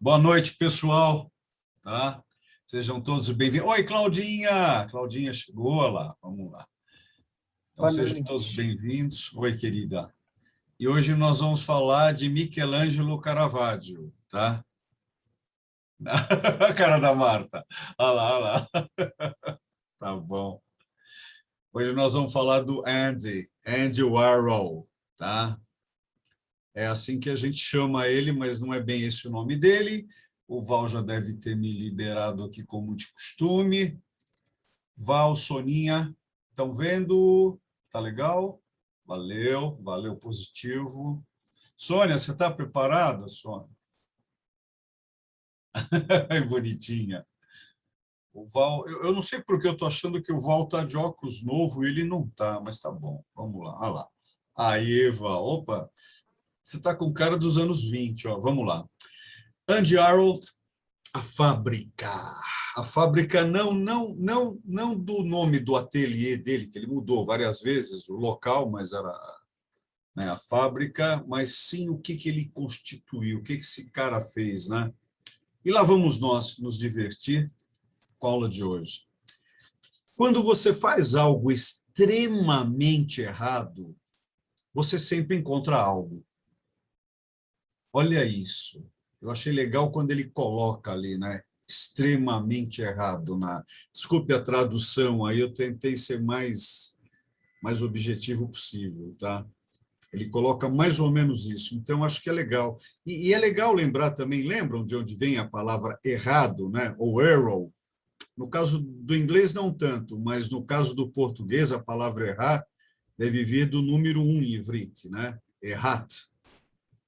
Boa noite, pessoal. Tá? Sejam todos bem-vindos. Oi, Claudinha! Claudinha chegou lá. Vamos lá. Então, Boa sejam todos noite. bem-vindos. Oi, querida. E hoje nós vamos falar de Michelangelo Caravaggio, tá? A cara da Marta. Olha lá, olha lá. Tá bom. Hoje nós vamos falar do Andy Warhol, tá? É assim que a gente chama ele, mas não é bem esse o nome dele. O Val já deve ter me liberado aqui, como de costume. Val, Soninha, estão vendo? Tá legal? Valeu, valeu, positivo. Sônia, você está preparada, Sônia? Bonitinha. O Val, eu não sei porque eu estou achando que o Val está de óculos novo e ele não está, mas tá bom. Vamos lá, olha lá. Aí, Val, opa, você está com cara dos anos 20, ó. Vamos lá. Andy Warhol, a fábrica. A fábrica não do nome do ateliê dele, que ele mudou várias vezes o local, mas era, né, a fábrica, mas sim o que ele constituiu, o que esse cara fez, né? E lá vamos nós nos divertir com a aula de hoje. Quando você faz algo extremamente errado, você sempre encontra algo. Olha isso. Eu achei legal quando ele coloca ali, né? Extremamente errado. Desculpe a tradução, aí eu tentei ser mais objetivo possível, tá? Ele coloca mais ou menos isso, então acho que é legal. E é legal lembrar também, lembram de onde vem a palavra errado, né? Ou error? No caso do inglês, não tanto, mas no caso do português, a palavra errar deve vir do número 1 em ivrit, né? Errat.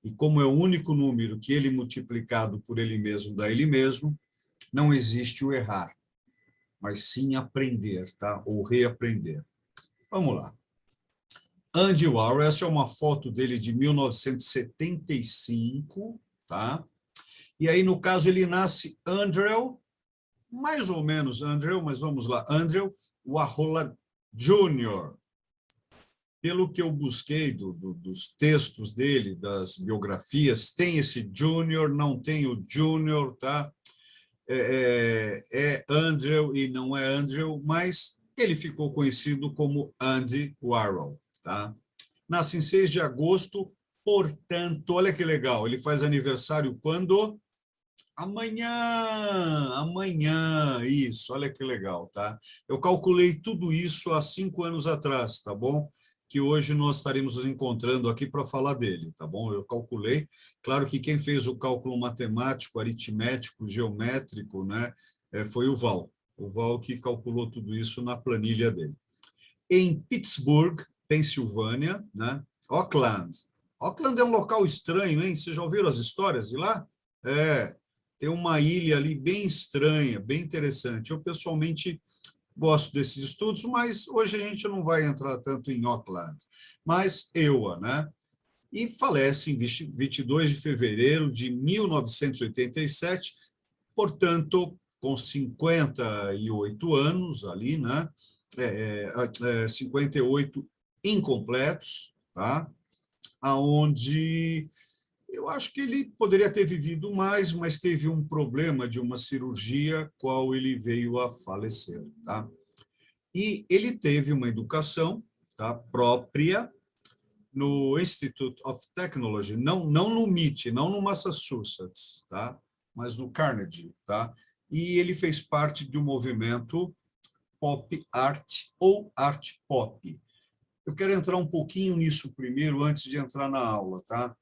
E como é o único número que ele multiplicado por ele mesmo dá ele mesmo, não existe o errar, mas sim aprender, tá? Ou reaprender. Vamos lá. Andy Warhol, essa é uma foto dele de 1975, tá? E aí, no caso, ele nasce Andrew, mais ou menos Andrew, mas vamos lá, Andrew Warhol Jr., pelo que eu busquei dos textos dele, das biografias, tem esse Júnior, não tem o Júnior, tá? É Andrew e não é Andrew, mas ele ficou conhecido como Andy Warhol, tá? Nasce em 6 de agosto, portanto, olha que legal, ele faz aniversário quando? Amanhã, isso, olha que legal, tá? Eu calculei tudo isso há 5 anos atrás, tá bom? Que hoje nós estaremos nos encontrando aqui para falar dele, tá bom? Eu calculei, claro que quem fez o cálculo matemático, aritmético, geométrico, né, foi o Val que calculou tudo isso na planilha dele. Em Pittsburgh, Pensilvânia, né? Auckland. Auckland é um local estranho, hein? Vocês já ouviram as histórias de lá? Tem uma ilha ali bem estranha, bem interessante. Eu, pessoalmente, gosto desses estudos, mas hoje a gente não vai entrar tanto em Auckland. Mas EUA, né? E falece em 22 de fevereiro de 1987, portanto, com 58 anos ali, né? 58 incompletos, tá? Aonde eu acho que ele poderia ter vivido mais, mas teve um problema de uma cirurgia, qual ele veio a falecer, tá? E ele teve uma educação, tá, própria no Institute of Technology, não no MIT, não no Massachusetts, tá? Mas no Carnegie, tá? E ele fez parte de um movimento pop art ou art pop. Eu quero entrar um pouquinho nisso primeiro, antes de entrar na aula, tá?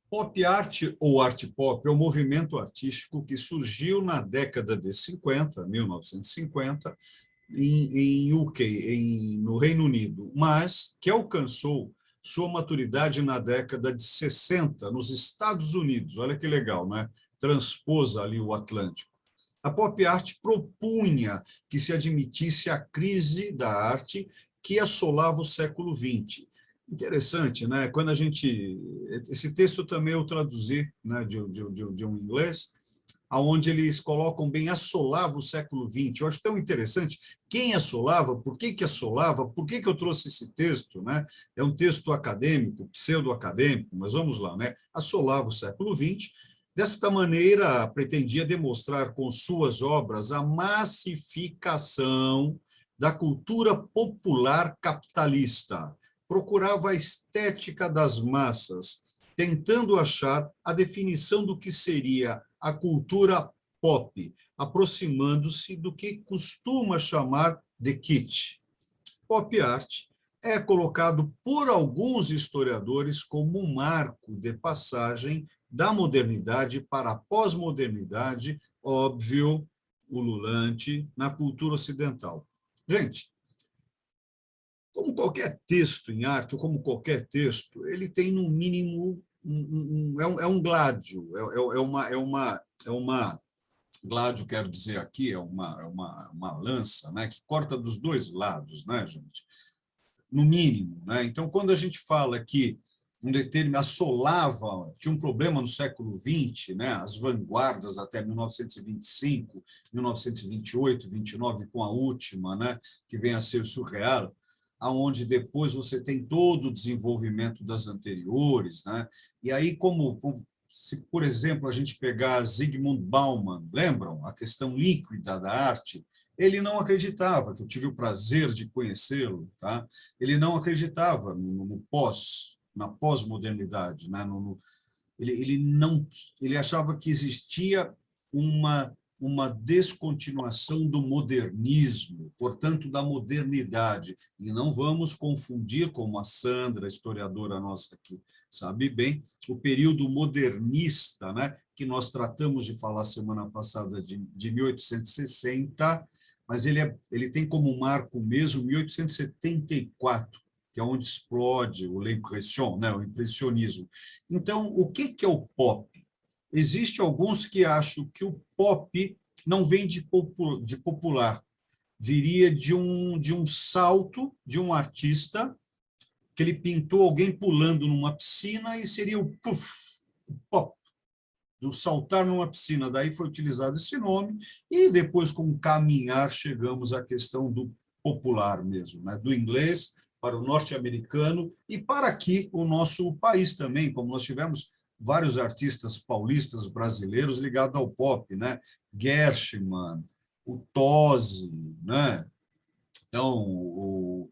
Pop art ou art pop é um movimento artístico que surgiu na década de 50, 1950, em UK, no Reino Unido, mas que alcançou sua maturidade na década de 60, nos Estados Unidos. Olha que legal, né? Transpôs ali o Atlântico. A pop art propunha que se admitisse a crise da arte que assolava o século XX. Interessante, né? Quando a gente... Esse texto também eu traduzi, né, de um inglês, onde eles colocam bem assolava o século XX. Eu acho tão interessante quem assolava, por que assolava, por que eu trouxe esse texto, né? É um texto acadêmico, pseudo-acadêmico, mas vamos lá, né? Assolava o século XX, Desta maneira, pretendia demonstrar com suas obras a massificação da cultura popular capitalista. Procurava a estética das massas, tentando achar a definição do que seria a cultura pop, aproximando-se do que costuma chamar de kitsch. Pop art é colocado por alguns historiadores como um marco de passagem da modernidade para a pós-modernidade, óbvio, ululante, na cultura ocidental. Gente, como qualquer texto em arte, ou como qualquer texto, ele tem, no mínimo, é um gládio, é uma gládio, quero dizer aqui, uma lança, né, que corta dos dois lados, né, gente? No mínimo, né? Então, quando a gente fala que um determinado assolava, tinha um problema no século XX, né? As vanguardas até 1925, 1928, 29, com a última, né? Que vem a ser surreal, aonde depois você tem todo o desenvolvimento das anteriores, né? E aí, se, por exemplo, a gente pegar Zygmunt Bauman, lembram? A questão líquida da arte, ele não acreditava, que eu tive o prazer de conhecê-lo, tá? Ele não acreditava na pós-modernidade, né? Ele não, ele achava que existia uma descontinuação do modernismo, portanto, da modernidade. E não vamos confundir, como a Sandra, historiadora nossa aqui, sabe bem, o período modernista, né, que nós tratamos de falar semana passada de 1860, mas ele tem como marco mesmo 1874, que é onde explode o l'impression, né, o impressionismo. Então, o que é o pop? Existem alguns que acham que o pop não vem de popular, viria de um salto de um artista, que ele pintou alguém pulando numa piscina e seria o puff, o pop, do saltar numa piscina. Daí foi utilizado esse nome e depois, com o caminhar, chegamos à questão do popular mesmo, né? Do inglês para o norte-americano e para aqui, o nosso país também, como nós tivemos vários artistas paulistas brasileiros ligados ao pop, né? Gershman, o Tozzi, né? Então,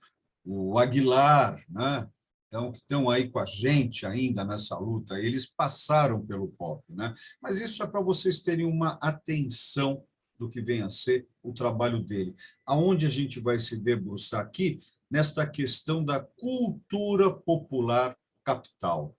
o Aguilar, né? Então, que estão aí com a gente ainda nessa luta, eles passaram pelo pop, né? Mas isso é para vocês terem uma atenção do que vem a ser o trabalho dele. Aonde a gente vai se debruçar aqui? Nesta questão da cultura popular capitalista.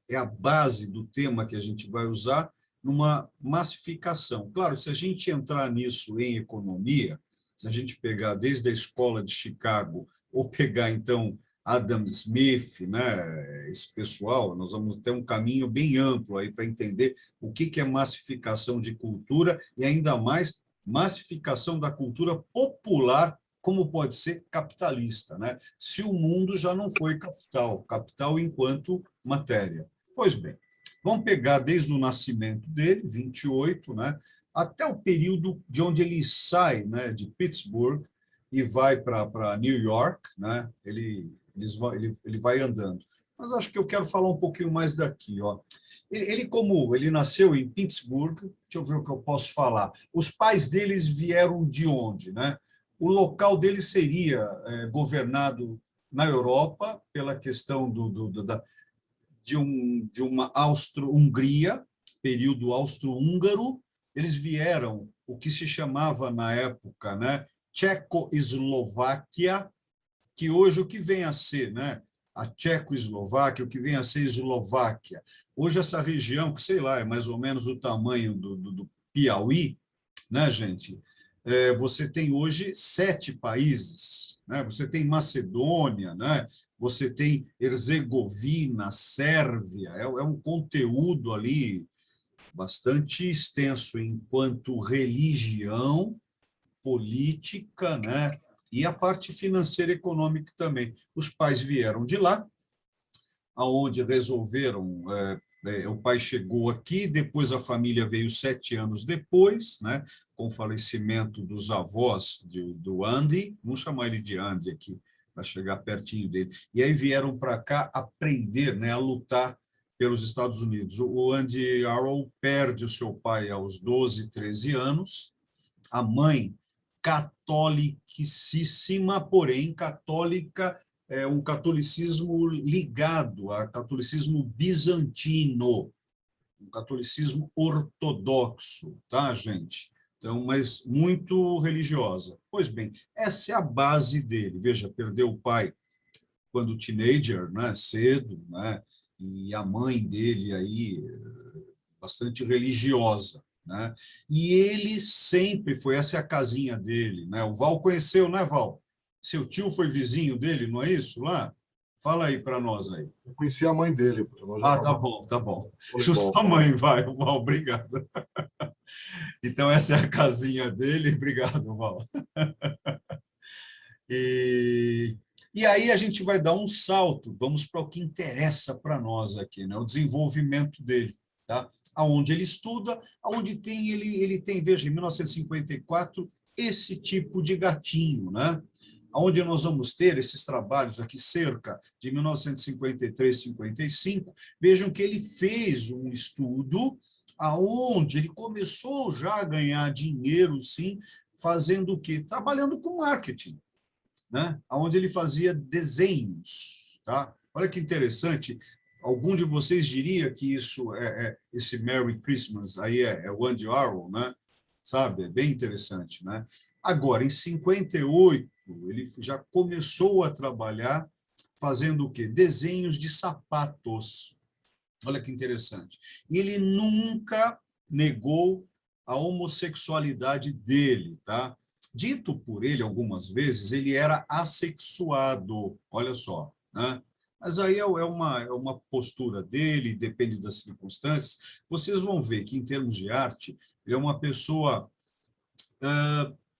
É a base do tema que a gente vai usar numa massificação. Claro, se a gente entrar nisso em economia, se a gente pegar desde a escola de Chicago, ou pegar, então, Adam Smith, né, esse pessoal, nós vamos ter um caminho bem amplo aí para entender o que é massificação de cultura e, ainda mais, massificação da cultura popular, como pode ser capitalista, né? Se o mundo já não foi capital enquanto matéria. Pois bem, vamos pegar desde o nascimento dele, 28, né, até o período de onde ele sai, né, de Pittsburgh e vai para New York, né? Ele vai andando. Mas acho que eu quero falar um pouquinho mais daqui, ó. Como ele nasceu em Pittsburgh, deixa eu ver o que eu posso falar. Os pais deles vieram de onde, né? O local dele seria governado na Europa pela questão de uma Austro-Hungria, período austro-húngaro. Eles vieram o que se chamava na época, né, Tchecoslováquia, que hoje o que vem a ser, né, a Tchecoslováquia, o que vem a ser Eslováquia. Hoje essa região, que sei lá, é mais ou menos o tamanho do Piauí, né, gente? Você tem hoje 7 países, né? Você tem Macedônia, né? Você tem Herzegovina, Sérvia, é um conteúdo ali bastante extenso enquanto religião, política, né? E a parte financeira e econômica também. Os pais vieram de lá, aonde resolveram. O pai chegou aqui, depois a família veio 7 anos depois, né, com o falecimento dos avós do Andy, vamos chamar ele de Andy aqui, para chegar pertinho dele. E aí vieram para cá aprender, né, a lutar pelos Estados Unidos. O Andy Arrow perde o seu pai aos 12, 13 anos, a mãe catolicíssima, porém católica, um catolicismo ligado a catolicismo bizantino, um catolicismo ortodoxo, tá, gente? Então, mas muito religiosa. Pois bem, essa é a base dele. Veja, perdeu o pai quando teenager, né, cedo, né, e a mãe dele aí bastante religiosa, né? E ele sempre foi, essa é a casinha dele, né? O Val conheceu, né, Val? Seu tio foi vizinho dele, não é isso lá? Fala aí para nós aí. Eu conheci a mãe dele, porque nós Ah, tá jogávamos bom, tá bom. voleibol. Justa mãe, vai, Val, obrigado. Então, essa é a casinha dele, obrigado, Val. E, e aí a gente vai dar um salto, vamos para o que interessa para nós aqui, né? O desenvolvimento dele, tá? Aonde ele estuda, aonde tem ele tem, veja, em 1954, esse tipo de gatinho, né? Onde nós vamos ter esses trabalhos aqui cerca de 1953, 55, vejam que ele fez um estudo aonde ele começou já a ganhar dinheiro, sim, fazendo o quê? Trabalhando com marketing, né? Onde ele fazia desenhos. Tá? Olha que interessante. Algum de vocês diria que isso esse Merry Christmas aí é o Andy Warhol, né? Sabe? É bem interessante, né? Agora, em 58, ele já começou a trabalhar fazendo o quê? Desenhos de sapatos. Olha que interessante. E ele nunca negou a homossexualidade dele, tá? Dito por ele algumas vezes, ele era assexuado, olha só, né? Mas aí é uma postura dele, depende das circunstâncias. Vocês vão ver que, em termos de arte, ele é uma pessoa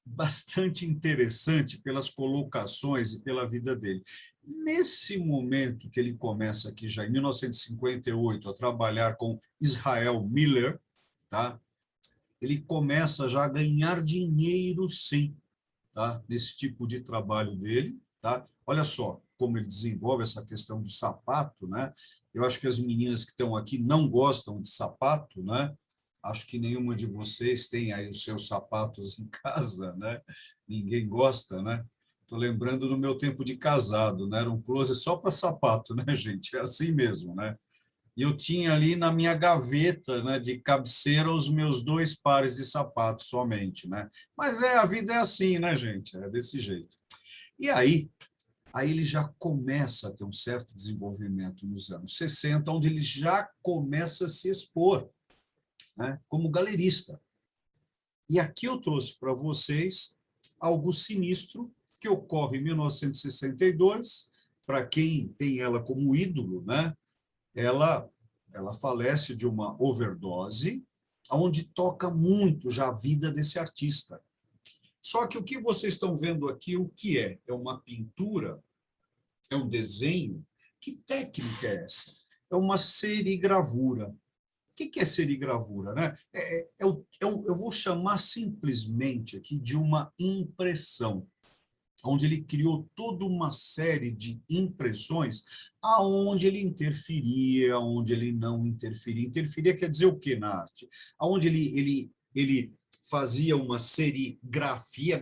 bastante interessante pelas colocações e pela vida dele. Nesse momento que ele começa aqui, já em 1958, a trabalhar com Israel Miller, tá? Ele começa já a ganhar dinheiro, sim, tá? Nesse tipo de trabalho dele. Tá? Olha só como ele desenvolve essa questão do sapato, né? Eu acho que as meninas que estão aqui não gostam de sapato, né? Acho que nenhuma de vocês tem aí os seus sapatos em casa, né? Ninguém gosta, né? Estou lembrando do meu tempo de casado, né? Era um closet só para sapato, né, gente? É assim mesmo, né? E eu tinha ali na minha gaveta, né, de cabeceira os meus 2 pares de sapatos somente, né? Mas a vida é assim, né, gente? É desse jeito. E aí ele já começa a ter um certo desenvolvimento nos anos 60, onde ele já começa a se expor, né, como galerista. E aqui eu trouxe para vocês algo sinistro que ocorre em 1962, para quem tem ela como ídolo, né? Ela falece de uma overdose, onde toca muito já a vida desse artista. Só que o que vocês estão vendo aqui, o que é? É uma pintura, é um desenho. Que técnica é essa? É uma serigravura. O que é serigravura? Né? Eu vou chamar simplesmente aqui de uma impressão, onde ele criou toda uma série de impressões aonde ele interferia, aonde ele não interferia. Interferia quer dizer o quê na arte? Aonde ele fazia uma serigrafia,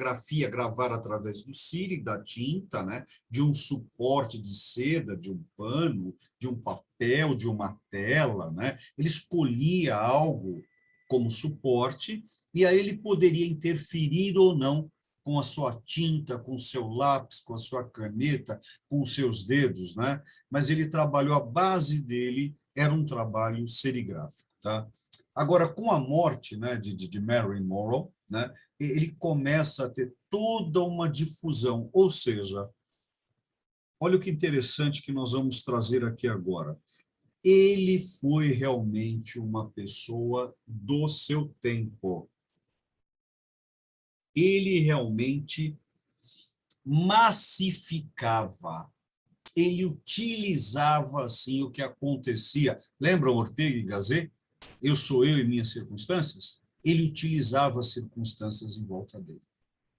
gravar através do cire, da tinta, né? De um suporte de seda, de um pano, de um papel, de uma tela, né? Ele escolhia algo como suporte e aí ele poderia interferir ou não com a sua tinta, com o seu lápis, com a sua caneta, com os seus dedos, né? Mas ele trabalhou, a base dele era um trabalho serigráfico, tá? Agora, com a morte, né, de Marilyn Monroe, né, ele começa a ter toda uma difusão, ou seja, olha o que interessante que nós vamos trazer aqui agora. Ele foi realmente uma pessoa do seu tempo. Ele realmente massificava, ele utilizava assim o que acontecia. Lembram Ortega y Gasset? Eu sou eu e minhas circunstâncias? Ele utilizava as circunstâncias em volta dele.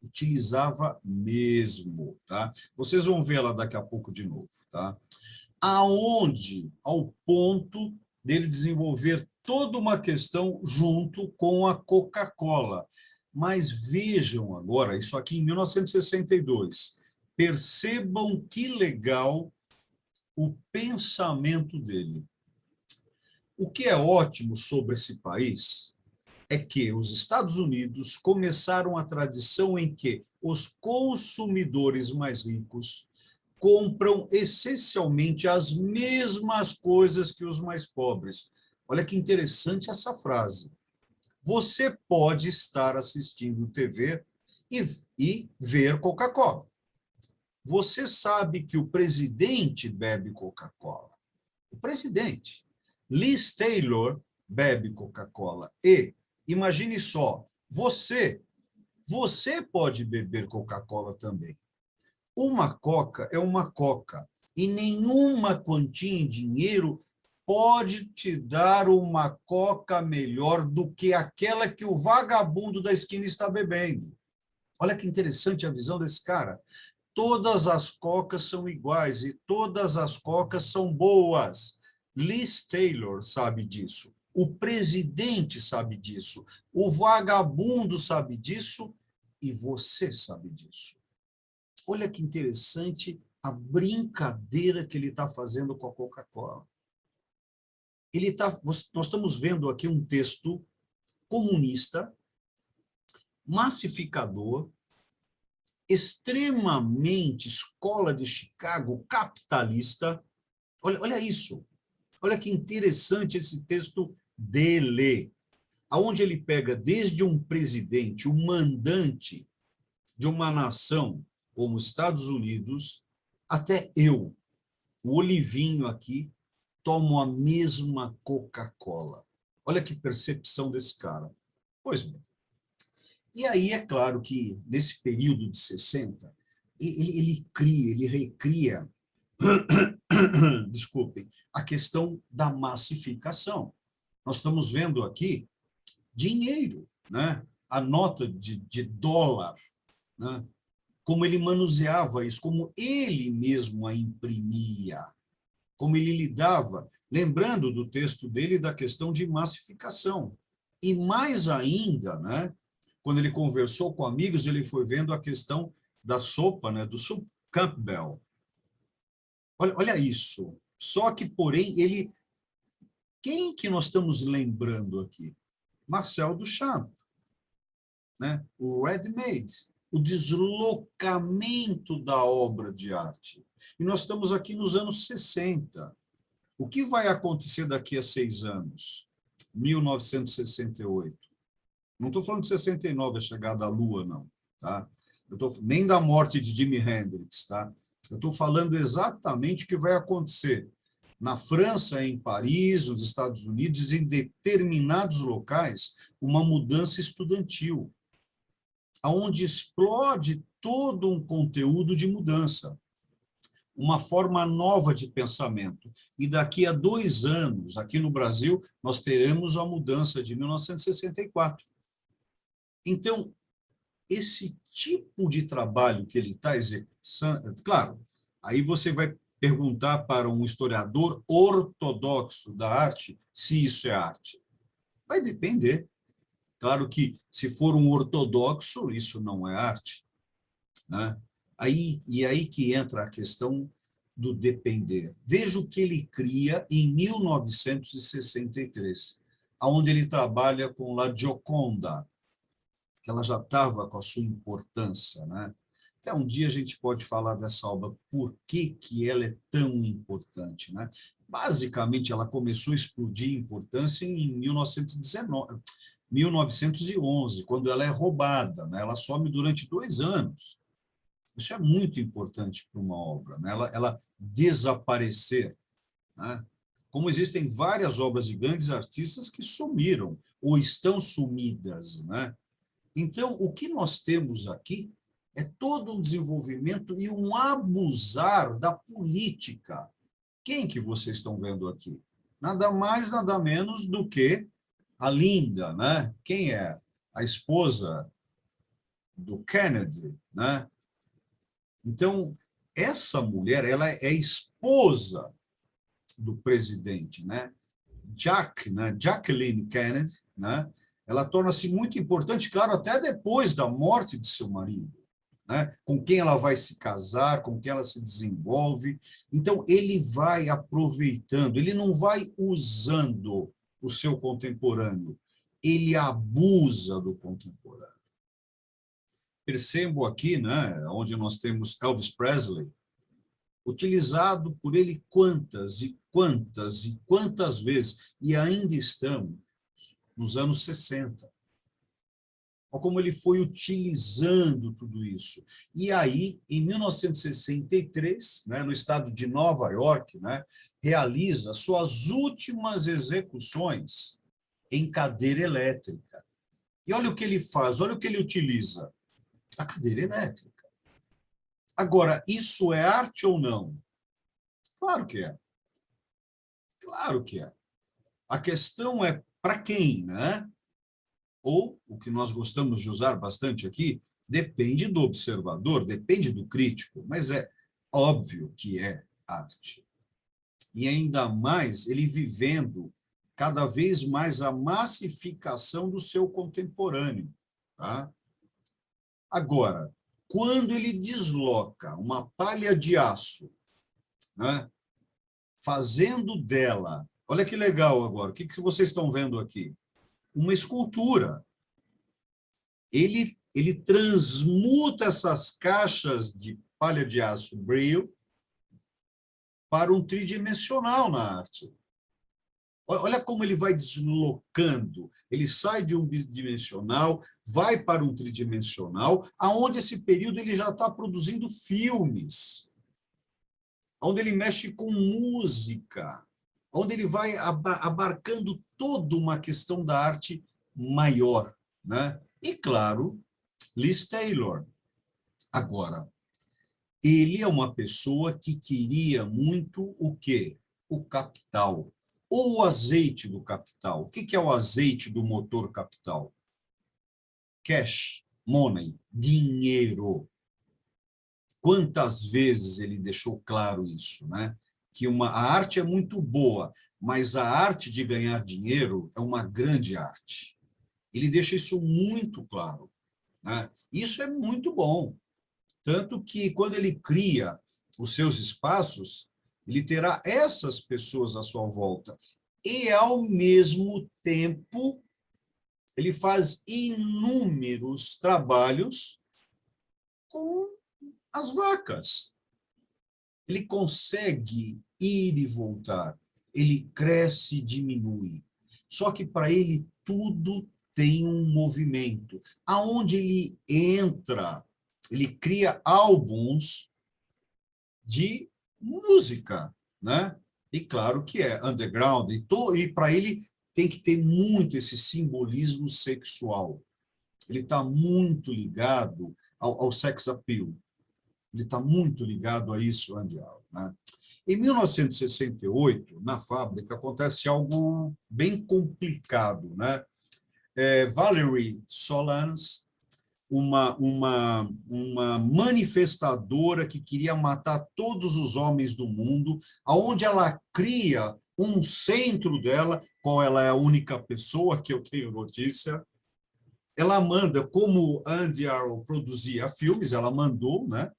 Utilizava mesmo, tá? Vocês vão ver ela daqui a pouco de novo, tá? Aonde, ao ponto dele desenvolver toda uma questão junto com a Coca-Cola. Mas vejam agora, isso aqui em 1962, percebam que legal o pensamento dele. O que é ótimo sobre esse país é que os Estados Unidos começaram a tradição em que os consumidores mais ricos compram essencialmente as mesmas coisas que os mais pobres. Olha que interessante essa frase. Você pode estar assistindo TV e ver Coca-Cola. Você sabe que o presidente bebe Coca-Cola. O presidente. Liz Taylor bebe Coca-Cola. E, imagine só, você pode beber Coca-Cola também. Uma coca é uma coca, e nenhuma quantia em dinheiro pode te dar uma coca melhor do que aquela que o vagabundo da esquina está bebendo. Olha que interessante a visão desse cara. Todas as cocas são iguais e todas as cocas são boas. Liz Taylor sabe disso. O presidente sabe disso. O vagabundo sabe disso e você sabe disso. Olha que interessante a brincadeira que ele está fazendo com a Coca-Cola. Nós estamos vendo aqui um texto comunista, massificador, extremamente escola de Chicago, capitalista. Olha isso. Olha que interessante esse texto dele, aonde ele pega desde um presidente, um mandante de uma nação como os Estados Unidos, até eu, o Olivinho aqui, tomo a mesma Coca-Cola. Olha que percepção desse cara. Pois bem. E aí, é claro que, nesse período de 60, ele recria, desculpem, a questão da massificação. Nós estamos vendo aqui dinheiro, né? A nota de dólar, né? Como ele manuseava isso, como ele mesmo a imprimia, como ele lidava, lembrando do texto dele da questão de massificação. E mais ainda, né? Quando ele conversou com amigos, ele foi vendo a questão da sopa, né, do Soup Campbell. Olha isso. Só que, porém, quem que nós estamos lembrando aqui? Marcel Duchamp, né? O ready-made, o deslocamento da obra de arte. E nós estamos aqui nos anos 60. O que vai acontecer daqui a 6 anos? 1968. Não estou falando de 69, a chegada à Lua, não. Tá? Nem da morte de Jimi Hendrix. Tá? Eu estou falando exatamente o que vai acontecer na França, em Paris, nos Estados Unidos, em determinados locais, uma mudança estudantil, onde explode todo um conteúdo de mudança, uma forma nova de pensamento. E daqui a 2 anos, aqui no Brasil, nós teremos a mudança de 1964. Então, esse tipo de trabalho que ele está executando, claro, aí você vai perguntar para um historiador ortodoxo da arte se isso é arte. Vai depender. Claro que, se for um ortodoxo, isso não é arte, né? Aí que entra a questão do depender. Veja o que ele cria em 1963, onde ele trabalha com La Gioconda, que ela já estava com a sua importância, né? Até um dia a gente pode falar dessa obra, por que ela é tão importante, né? Basicamente, ela começou a explodir em importância em 1911, quando ela é roubada, né? Ela some durante 2 anos. Isso é muito importante para uma obra, né? Ela desaparecer, né? Como existem várias obras de grandes artistas que sumiram ou estão sumidas, né? Então, o que nós temos aqui é todo um desenvolvimento e um abusar da política. Quem que vocês estão vendo aqui? Nada mais, nada menos do que a Linda, né? Quem é? A esposa do Kennedy, né? Então, essa mulher, ela é esposa do presidente, né? né, Jacqueline Kennedy, né, ela torna-se muito importante, claro, até depois da morte de seu marido, né, com quem ela vai se casar, com quem ela se desenvolve. Então, ele vai aproveitando, ele não vai usando o seu contemporâneo, ele abusa do contemporâneo. Percebo aqui, né, onde nós temos Elvis Presley, utilizado por ele quantas e quantas e quantas vezes, e ainda estamos nos anos 60. Olha como ele foi utilizando tudo isso. E aí, em 1963, né, no estado de Nova York, né, realiza suas últimas execuções em cadeira elétrica. E olha o que ele faz, olha o que ele utiliza. A cadeira elétrica. Agora, isso é arte ou não? Claro que é. Claro que é. A questão é para quem, né? Ou, o que nós gostamos de usar bastante aqui, depende do observador, depende do crítico, mas é óbvio que é arte. E ainda mais ele vivendo cada vez mais a massificação do seu contemporâneo. Tá? Agora, quando ele desloca uma palha de aço, né, fazendo dela, olha que legal agora, o que vocês estão vendo aqui? Uma escultura. Ele transmuta essas caixas de palha de aço Brio para um tridimensional na arte. Olha como ele vai deslocando. Ele sai de um bidimensional, vai para um tridimensional, aonde esse período ele já está produzindo filmes, onde ele mexe com música, onde ele vai abarcando toda uma questão da arte maior, né? E, claro, Liz Taylor. Agora, ele é uma pessoa que queria muito o quê? O capital, ou o azeite do capital. O que é o azeite do motor capital? Cash, money, dinheiro. Quantas vezes ele deixou claro isso, né? Que a arte é muito boa, mas a arte de ganhar dinheiro é uma grande arte. Ele deixa isso muito claro, né? Isso é muito bom. Tanto que, quando ele cria os seus espaços, ele terá essas pessoas à sua volta. E, ao mesmo tempo, ele faz inúmeros trabalhos com as vacas. Ele consegue ir e voltar. Ele cresce e diminui. Só que, para ele, tudo tem um movimento. Aonde ele entra, ele cria álbuns de música, né? E claro que é underground, e para ele tem que ter muito esse simbolismo sexual. Ele está muito ligado ao sex appeal. Ele está muito ligado a isso, Andy Warhol, né? Em 1968, na fábrica, acontece algo bem complicado, né? Valerie Solans, uma manifestadora que queria matar todos os homens do mundo, aonde ela cria um centro dela, qual ela é a única pessoa que eu tenho notícia. Ela manda, como Andy Warhol produzia filmes, ela mandou, né,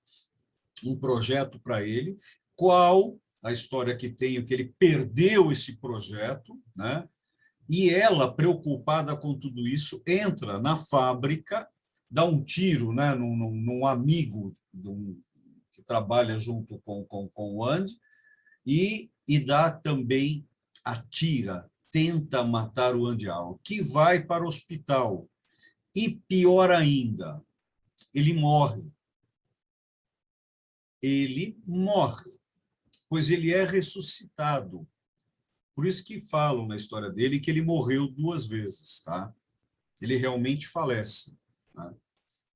um projeto para ele, qual a história que tenho, que ele perdeu esse projeto, né? E ela, preocupada com tudo isso, entra na fábrica, dá um tiro, né, num amigo que trabalha junto com o Andy, e dá também, atira, tenta matar o Andy Warhol, que vai para o hospital. E, pior ainda, ele morre. Ele morre, pois ele é ressuscitado. Por isso que falam na história dele que ele morreu 2 vezes, tá? Ele realmente falece, tá?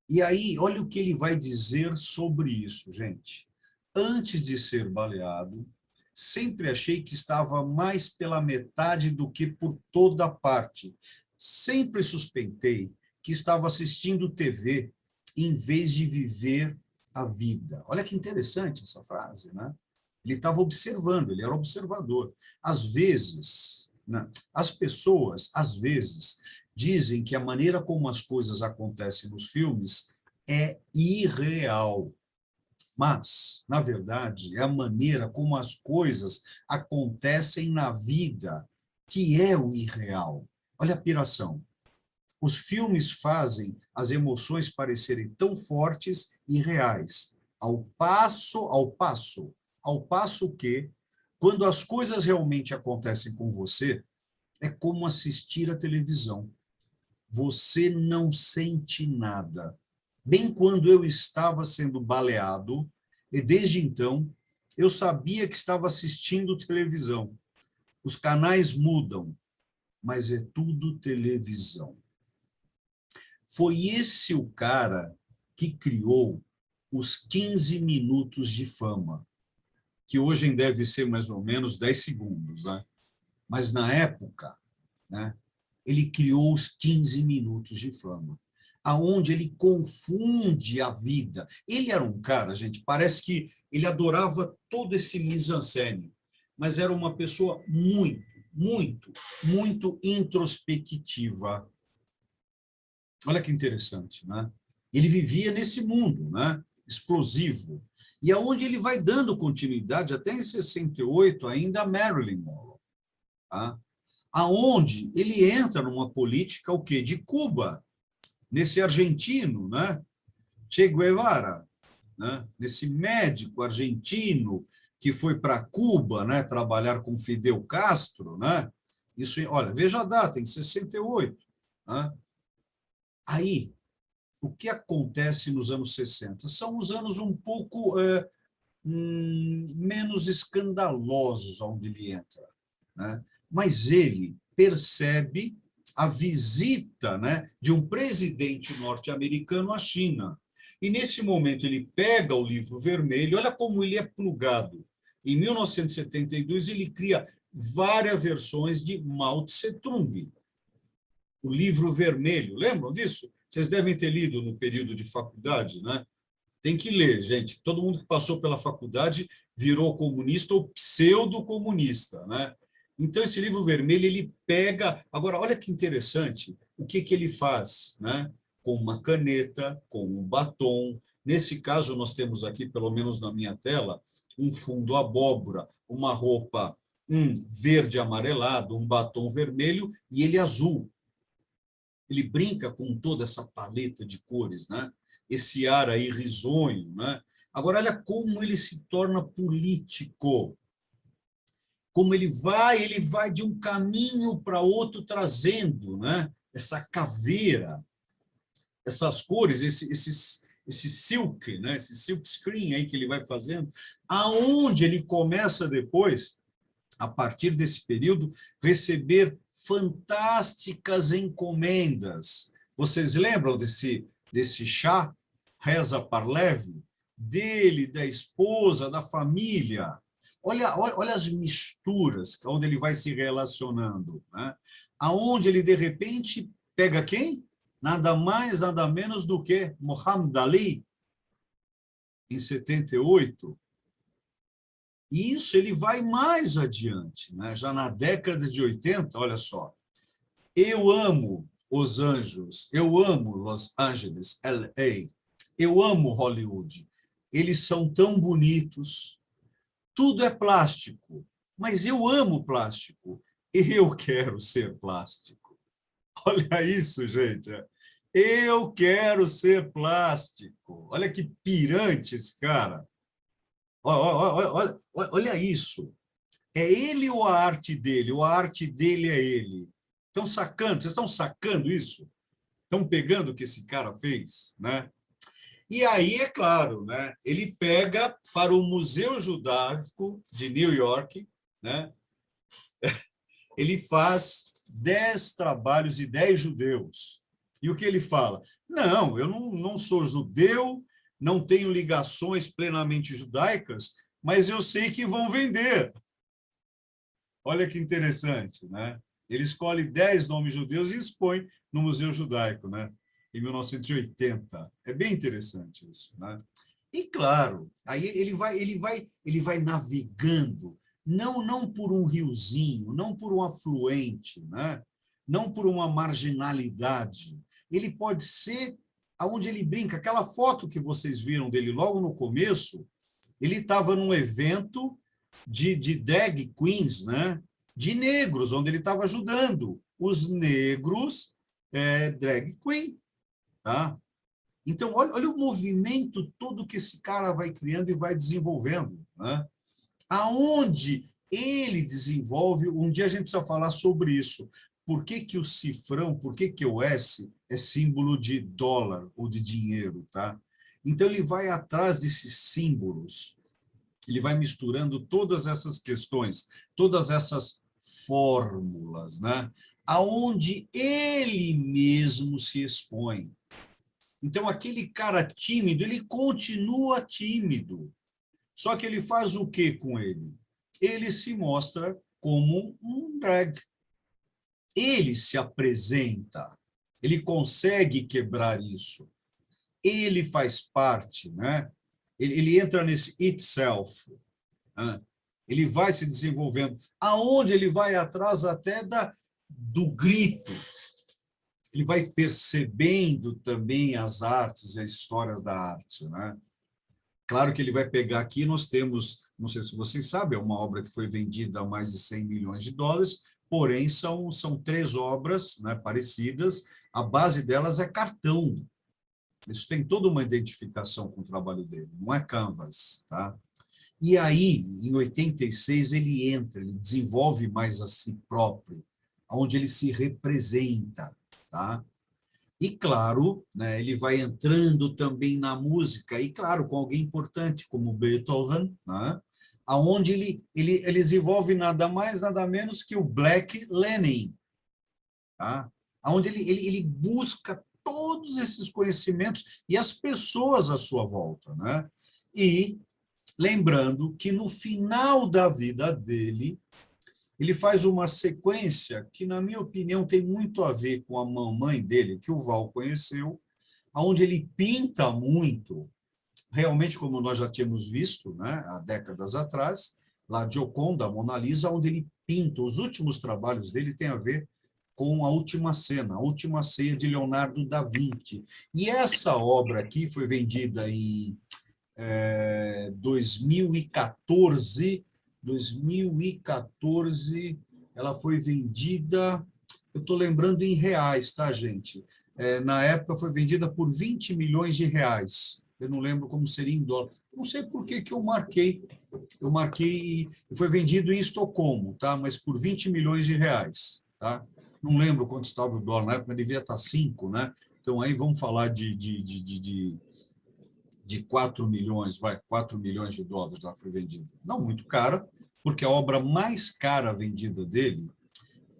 E aí, olha o que ele vai dizer sobre isso, gente. Antes de ser baleado, sempre achei que estava mais pela metade do que por toda parte. Sempre suspeitei que estava assistindo TV em vez de viver a vida. Olha que interessante essa frase, né? Ele estava observando, ele era observador. Às vezes, né? As pessoas, às vezes, dizem que a maneira como as coisas acontecem nos filmes é irreal. Mas, na verdade, é a maneira como as coisas acontecem na vida que é o irreal. Olha a piração. Os filmes fazem as emoções parecerem tão fortes e reais, ao passo que, quando as coisas realmente acontecem com você, é como assistir à televisão. Você não sente nada. Bem quando eu estava sendo baleado, e desde então eu sabia que estava assistindo televisão. Os canais mudam, mas é tudo televisão. Foi esse o cara que criou os 15 minutos de fama, que hoje deve ser mais ou menos 10 segundos, né? Mas na época, né, ele criou os 15 minutos de fama, aonde ele confunde a vida. Ele era um cara, gente, parece que ele adorava todo esse mise-en-scène, mas era uma pessoa muito introspectiva. Olha que interessante, né? Ele vivia nesse mundo, né, explosivo, e aonde ele vai dando continuidade até em 68 ainda a Marilyn Monroe, tá? Aonde ele entra numa política o quê? De Cuba, nesse argentino, né? Che Guevara, né? Nesse médico argentino que foi para Cuba, né, trabalhar com Fidel Castro, né? Isso, olha, veja a data, em 68, né? Aí, o que acontece nos anos 60? São os anos um pouco menos escandalosos onde ele entra, né? Mas ele percebe a visita, né, de um presidente norte-americano à China. E, nesse momento, ele pega o livro vermelho, olha como ele é plugado. Em 1972, ele cria várias versões de Mao Tse-tung, o livro vermelho. Lembram disso? Vocês devem ter lido no período de faculdade, né? Tem que ler, gente. Todo mundo que passou pela faculdade virou comunista ou pseudo-comunista, né? Então, esse livro vermelho, ele pega... Agora, olha que interessante o que ele faz, né? Com uma caneta, com um batom. Nesse caso, nós temos aqui, pelo menos na minha tela, um fundo abóbora, uma roupa verde amarelado, um batom vermelho e ele azul. Ele brinca com toda essa paleta de cores, né? Esse ar aí risonho, né? Agora, olha como ele se torna político. Como ele vai de um caminho para outro trazendo, né? Essa caveira, essas cores, esse silk, né? Esse silk screen aí que ele vai fazendo, aonde ele começa depois, a partir desse período, receber fantásticas encomendas. Vocês lembram desse chá, Reza Parlev, dele, da esposa, da família? Olha as misturas, onde ele vai se relacionando, né? Aonde ele, de repente, pega quem? Nada mais, nada menos do que Muhammad Ali, em 78. E isso ele vai mais adiante, né? Já na década de 80, olha só. Eu amo Os Anjos, eu amo Los Angeles, LA, eu amo Hollywood. Eles são tão bonitos, tudo é plástico, mas eu amo plástico. Eu quero ser plástico. Olha isso, gente. Eu quero ser plástico. Olha que pirante esse cara. Olha isso. É ele ou a arte dele? Ou a arte dele é ele? Estão sacando? Vocês estão sacando isso? Estão pegando o que esse cara fez, né? E aí, é claro, né? Ele pega para o Museu Judaico de New York, né? Ele faz 10 trabalhos e 10 judeus. E o que ele fala? Não, eu não sou judeu, não tenho ligações plenamente judaicas, mas eu sei que vão vender. Olha que interessante, né? Ele escolhe 10 nomes judeus e expõe no Museu Judaico, né? Em 1980. É bem interessante isso, né? E claro, aí ele vai navegando não por um riozinho, não por um afluente, né? Não por uma marginalidade. Ele pode ser aonde ele brinca. Aquela foto que vocês viram dele logo no começo, ele estava num evento de drag queens, né? De negros, onde ele estava ajudando os negros drag queen. Tá? Então, olha o movimento todo que esse cara vai criando e vai desenvolvendo. Né? Aonde ele desenvolve, um dia a gente precisa falar sobre isso. Por que que o cifrão, por que que o S é símbolo de dólar ou de dinheiro? Tá? Então, ele vai atrás desses símbolos, ele vai misturando todas essas questões, todas essas fórmulas, né? Aonde ele mesmo se expõe. Então, aquele cara tímido, ele continua tímido. Só que ele faz o que com ele? Ele se mostra como um drag. Ele se apresenta. Ele consegue quebrar isso. Ele faz parte, né? Ele entra nesse itself. Né? Ele vai se desenvolvendo. Aonde ele vai atrás até do grito. Ele vai percebendo também as artes e as histórias da arte, né? Claro que ele vai pegar aqui, nós temos, não sei se vocês sabem, é uma obra que foi vendida a mais de 100 milhões de dólares, porém são 3 obras, né, parecidas, a base delas é cartão. Isso tem toda uma identificação com o trabalho dele, não é canvas, tá? E aí, em 86, ele entra, ele desenvolve mais a si próprio, onde ele se representa, tá? E, claro, né, ele vai entrando também na música, e, claro, com alguém importante, como Beethoven, né, onde ele desenvolve nada mais, nada menos que o Black Lenin, tá? Onde ele busca todos esses conhecimentos e as pessoas à sua volta. Né? E lembrando que, no final da vida dele, ele faz uma sequência que, na minha opinião, tem muito a ver com a mamãe dele, que o Val conheceu, onde ele pinta muito, realmente, como nós já tínhamos visto, né, há décadas atrás, lá Gioconda, Mona Lisa, onde ele pinta. Os últimos trabalhos dele têm a ver com a Última Cena, a Última Ceia de Leonardo da Vinci. E essa obra aqui foi vendida em 2014, ela foi vendida, eu estou lembrando em reais, tá, gente? Na época foi vendida por 20 milhões de reais. Eu não lembro como seria em dólar. Não sei por que que eu marquei e foi vendido em Estocolmo, tá? Mas por 20 milhões de reais, tá? Não lembro quanto estava o dólar na época, devia estar 5, né? Então aí vamos falar de 4 milhões, 4 milhões de dólares já foi vendida. Não muito cara, porque a obra mais cara vendida dele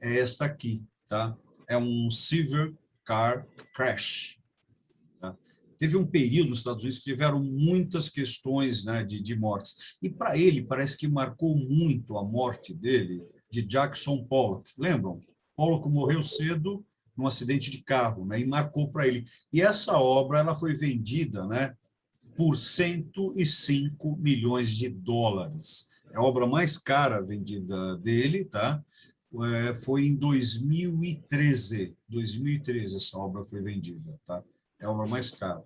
é esta aqui, tá? É um Silver Car Crash. Tá? Teve um período nos Estados Unidos que tiveram muitas questões, né, de mortes. E para ele, parece que marcou muito a morte dele, de Jackson Pollock. Lembram? Pollock morreu cedo num acidente de carro, né, e marcou para ele. E essa obra ela foi vendida, né, por 105 milhões de dólares. É a obra mais cara vendida dele, tá? Foi em 2013. 2013 essa obra foi vendida, tá? É a obra mais cara.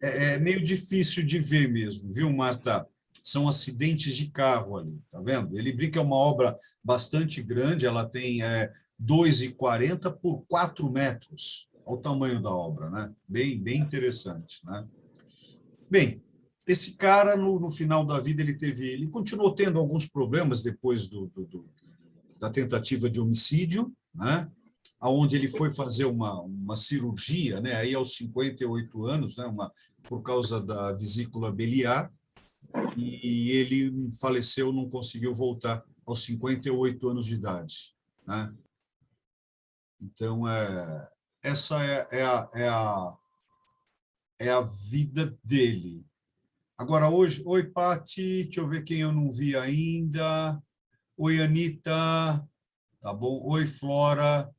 É meio difícil de ver mesmo, viu, Marta? São acidentes de carro ali, tá vendo? Ele brinca, é uma obra bastante grande, ela tem 2,40 por 4 metros. Olha o tamanho da obra, né? Bem interessante, né? Bem, esse cara, no final da vida, ele continuou tendo alguns problemas depois da tentativa de homicídio, né? Onde ele foi fazer uma cirurgia, né? Aí aos 58 anos, né? Por causa da vesícula biliar, e ele faleceu, não conseguiu voltar aos 58 anos de idade, né? Então, essa é a vida dele. Agora, hoje, oi, Pati, deixa eu ver quem eu não vi ainda. Oi, Anitta, tá bom? Oi, Flora,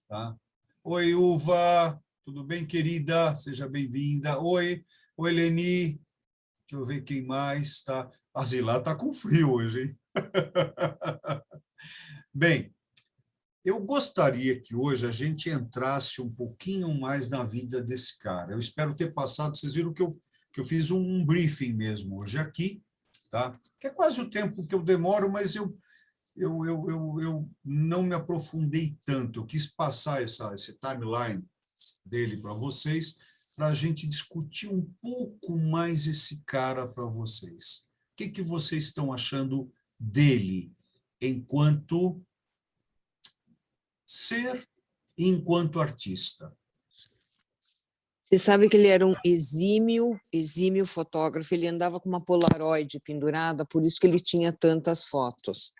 tá? Oi, Uva, tudo bem, querida? Seja bem-vinda. Oi, Leni, deixa eu ver quem mais, tá? A Zilá tá com frio hoje, hein? Bem, eu gostaria que hoje a gente entrasse um pouquinho mais na vida desse cara. Eu espero ter passado, vocês viram que eu fiz um briefing mesmo hoje aqui, tá? Que é quase o tempo que eu demoro, mas eu não me aprofundei tanto. Eu quis passar esse timeline dele para vocês, para a gente discutir um pouco mais esse cara para vocês. O que vocês estão achando dele enquanto ser e enquanto artista? Você sabe que ele era um exímio fotógrafo, ele andava com uma Polaroid pendurada, por isso que ele tinha tantas fotos.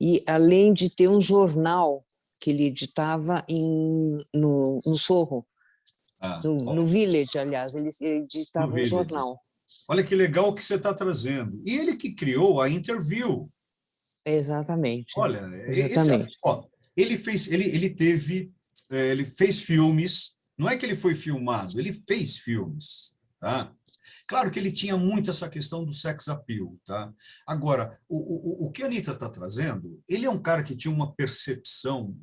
E além de ter um jornal que ele editava no Sorro, no Village, aliás, ele editava um jornal. Olha que legal o que você está trazendo. E ele que criou a Interview. Exatamente. Olha, exatamente. Ele fez filmes, não é que ele foi filmado, ele fez filmes, tá? Claro que ele tinha muito essa questão do sex appeal, tá? Agora, o que a Anitta está trazendo, ele é um cara que tinha uma percepção,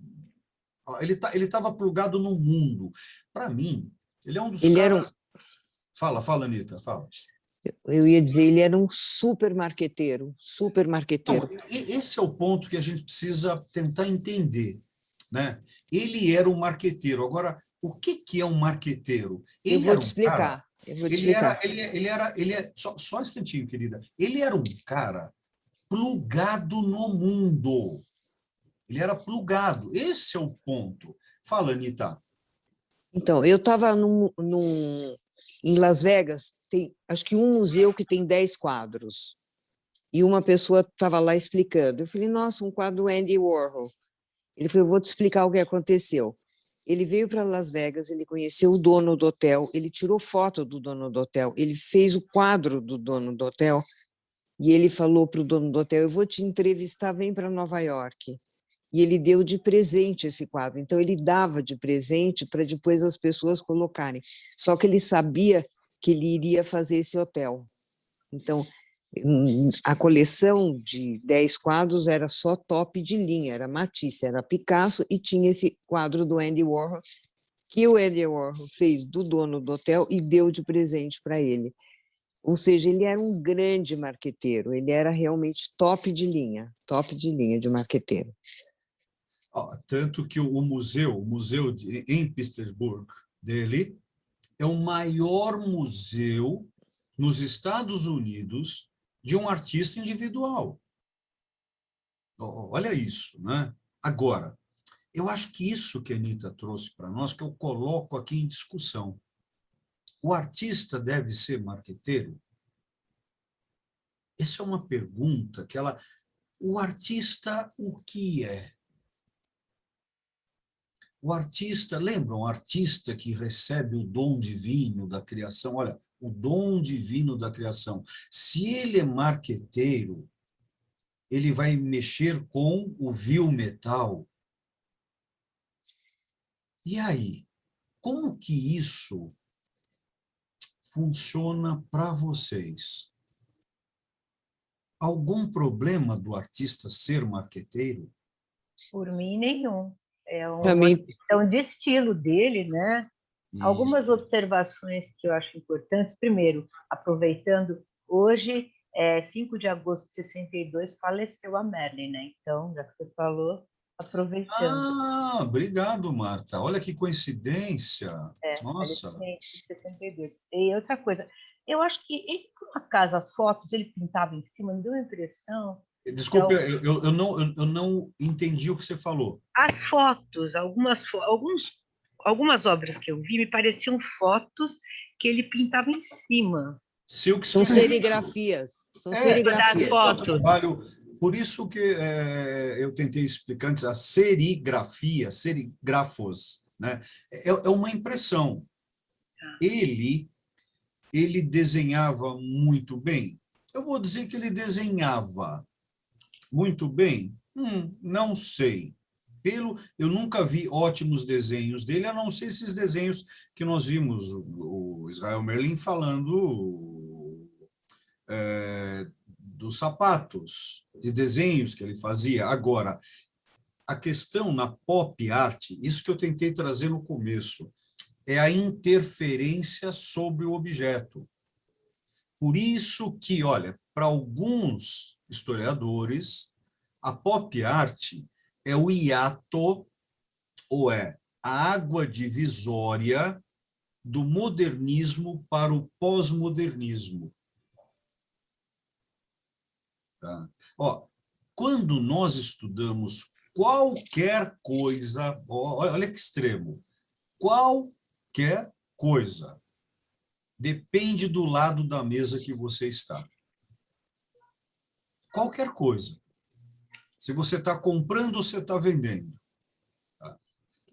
ele estava plugado no mundo. Para mim, ele é um dos caras... Fala, Anitta, fala. Eu ia dizer, ele era um super marqueteiro, super marqueteiro. Então, esse é o ponto que a gente precisa tentar entender, né? Ele era um marqueteiro. Agora, o que é um marqueteiro? Eu vou te explicar. Só um instantinho, querida. Ele era um cara plugado no mundo. Ele era plugado. Esse é o ponto. Fala, Anitta. Então, eu estava em Las Vegas, tem acho que um museu que tem 10 quadros. E uma pessoa estava lá explicando. Eu falei, nossa, um quadro do Andy Warhol. Ele falou, eu vou te explicar o que aconteceu. Ele veio para Las Vegas, ele conheceu o dono do hotel, ele tirou foto do dono do hotel, ele fez o quadro do dono do hotel e ele falou para o dono do hotel, eu vou te entrevistar, vem para Nova York. E ele deu de presente esse quadro. Então, ele dava de presente para depois as pessoas colocarem. Só que ele sabia que ele iria fazer esse hotel. Então, a coleção de 10 quadros era só top de linha, era Matisse, era Picasso, e tinha esse quadro do Andy Warhol, que o Andy Warhol fez do dono do hotel e deu de presente para ele. Ou seja, ele era um grande marqueteiro, ele era realmente top de linha de marqueteiro. Tanto que o museu em Pittsburgh dele é o maior museu nos Estados Unidos de um artista individual. Olha isso, né? Agora, eu acho que isso que a Anitta trouxe para nós, que eu coloco aqui em discussão. O artista deve ser marqueteiro? Essa é uma pergunta que ela... O artista, o que é? O artista, lembra um artista que recebe o dom divino da criação? Olha, o dom divino da criação. Se ele é marqueteiro, ele vai mexer com o vil metal. E aí, como que isso funciona para vocês? Algum problema do artista ser marqueteiro? Por mim, nenhum. É uma questão de estilo dele, né? Isso. Algumas observações que eu acho importantes. Primeiro, aproveitando, hoje, 5 de agosto de 62, faleceu a Marilyn, né? Então, já que você falou, aproveitando. Obrigado, Marta. Olha que coincidência. Nossa. De 62. E outra coisa, eu acho que ele, por acaso, as fotos, ele pintava em cima, me deu a impressão... Desculpe, eu não entendi o que você falou. As fotos, algumas obras que eu vi, me pareciam fotos que ele pintava em cima. São serigrafias. São serigrafias. Por isso que eu tentei explicar antes, a serigrafia, serigrafos, né? É uma impressão. Ele desenhava muito bem. Eu vou dizer que ele desenhava muito bem? Não sei. Eu nunca vi ótimos desenhos dele, a não ser esses desenhos que nós vimos, o Israel Merlin falando dos sapatos. de desenhos que ele fazia. Agora, a questão na pop art, isso que eu tentei trazer no começo, é a interferência sobre o objeto. Por isso que, olha, para alguns historiadores, a pop art é o hiato, ou é a água divisória do modernismo para o pós-modernismo. Tá? Ó, quando nós estudamos qualquer coisa, olha que extremo, qualquer coisa, depende do lado da mesa que você está. Qualquer coisa. Se você está comprando ou você está vendendo. Tá?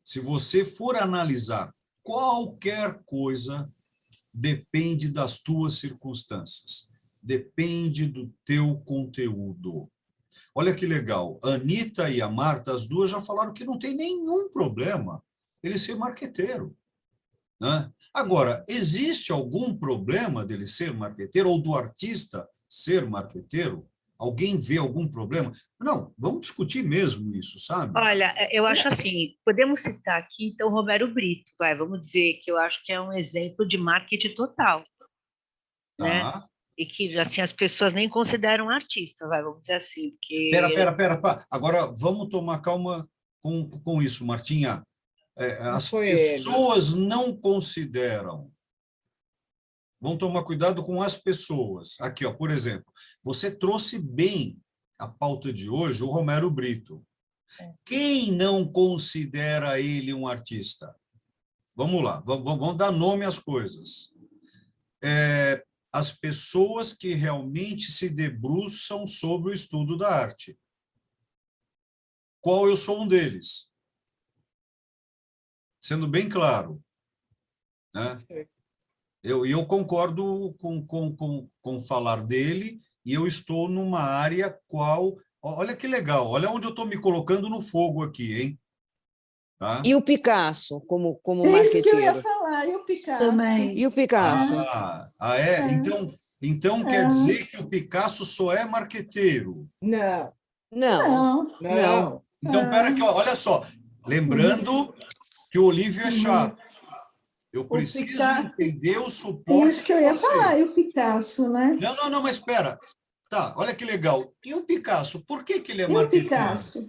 Se você for analisar qualquer coisa, depende das tuas circunstâncias. Depende do teu conteúdo. Olha que legal. A Anitta e a Marta, as duas já falaram que não tem nenhum problema ele ser marqueteiro. Né? Agora, existe algum problema dele ser marqueteiro ou do artista ser marqueteiro? Alguém vê algum problema? Não, vamos discutir mesmo isso, sabe? Olha, eu acho assim, podemos citar aqui, então, Romero Brito, vamos dizer que eu acho que é um exemplo de marketing total, né? Tá. E que, assim, as pessoas nem consideram artista, vamos dizer assim, porque... Pera. Agora, vamos tomar calma com isso, Martinha. As pessoas não consideram. Vamos tomar cuidado com as pessoas. Aqui, ó, por exemplo, você trouxe bem a pauta de hoje, o Romero Brito. Quem não considera ele um artista? Vamos lá, vamos dar nome às coisas. As pessoas que realmente se debruçam sobre o estudo da arte. Qual eu sou um deles? Sendo bem claro. Né? Eu concordo com falar dele, e eu estou numa área qual... Olha que legal, olha onde eu estou me colocando no fogo aqui, hein? Tá? E o Picasso, como É isso que eu ia marqueteiro? falar, e o Picasso? Também. E o Picasso? É? Então quer dizer que o Picasso só é marqueteiro? Não. Não. Não. Então, pera aqui, olha só. Lembrando que o Olívio é chato. Eu preciso entender o suporte. Isso que eu ia falar, e o Picasso, né? Não, mas espera. Tá, olha que legal. E o Picasso, por que ele é E o marqueteiro? Picasso?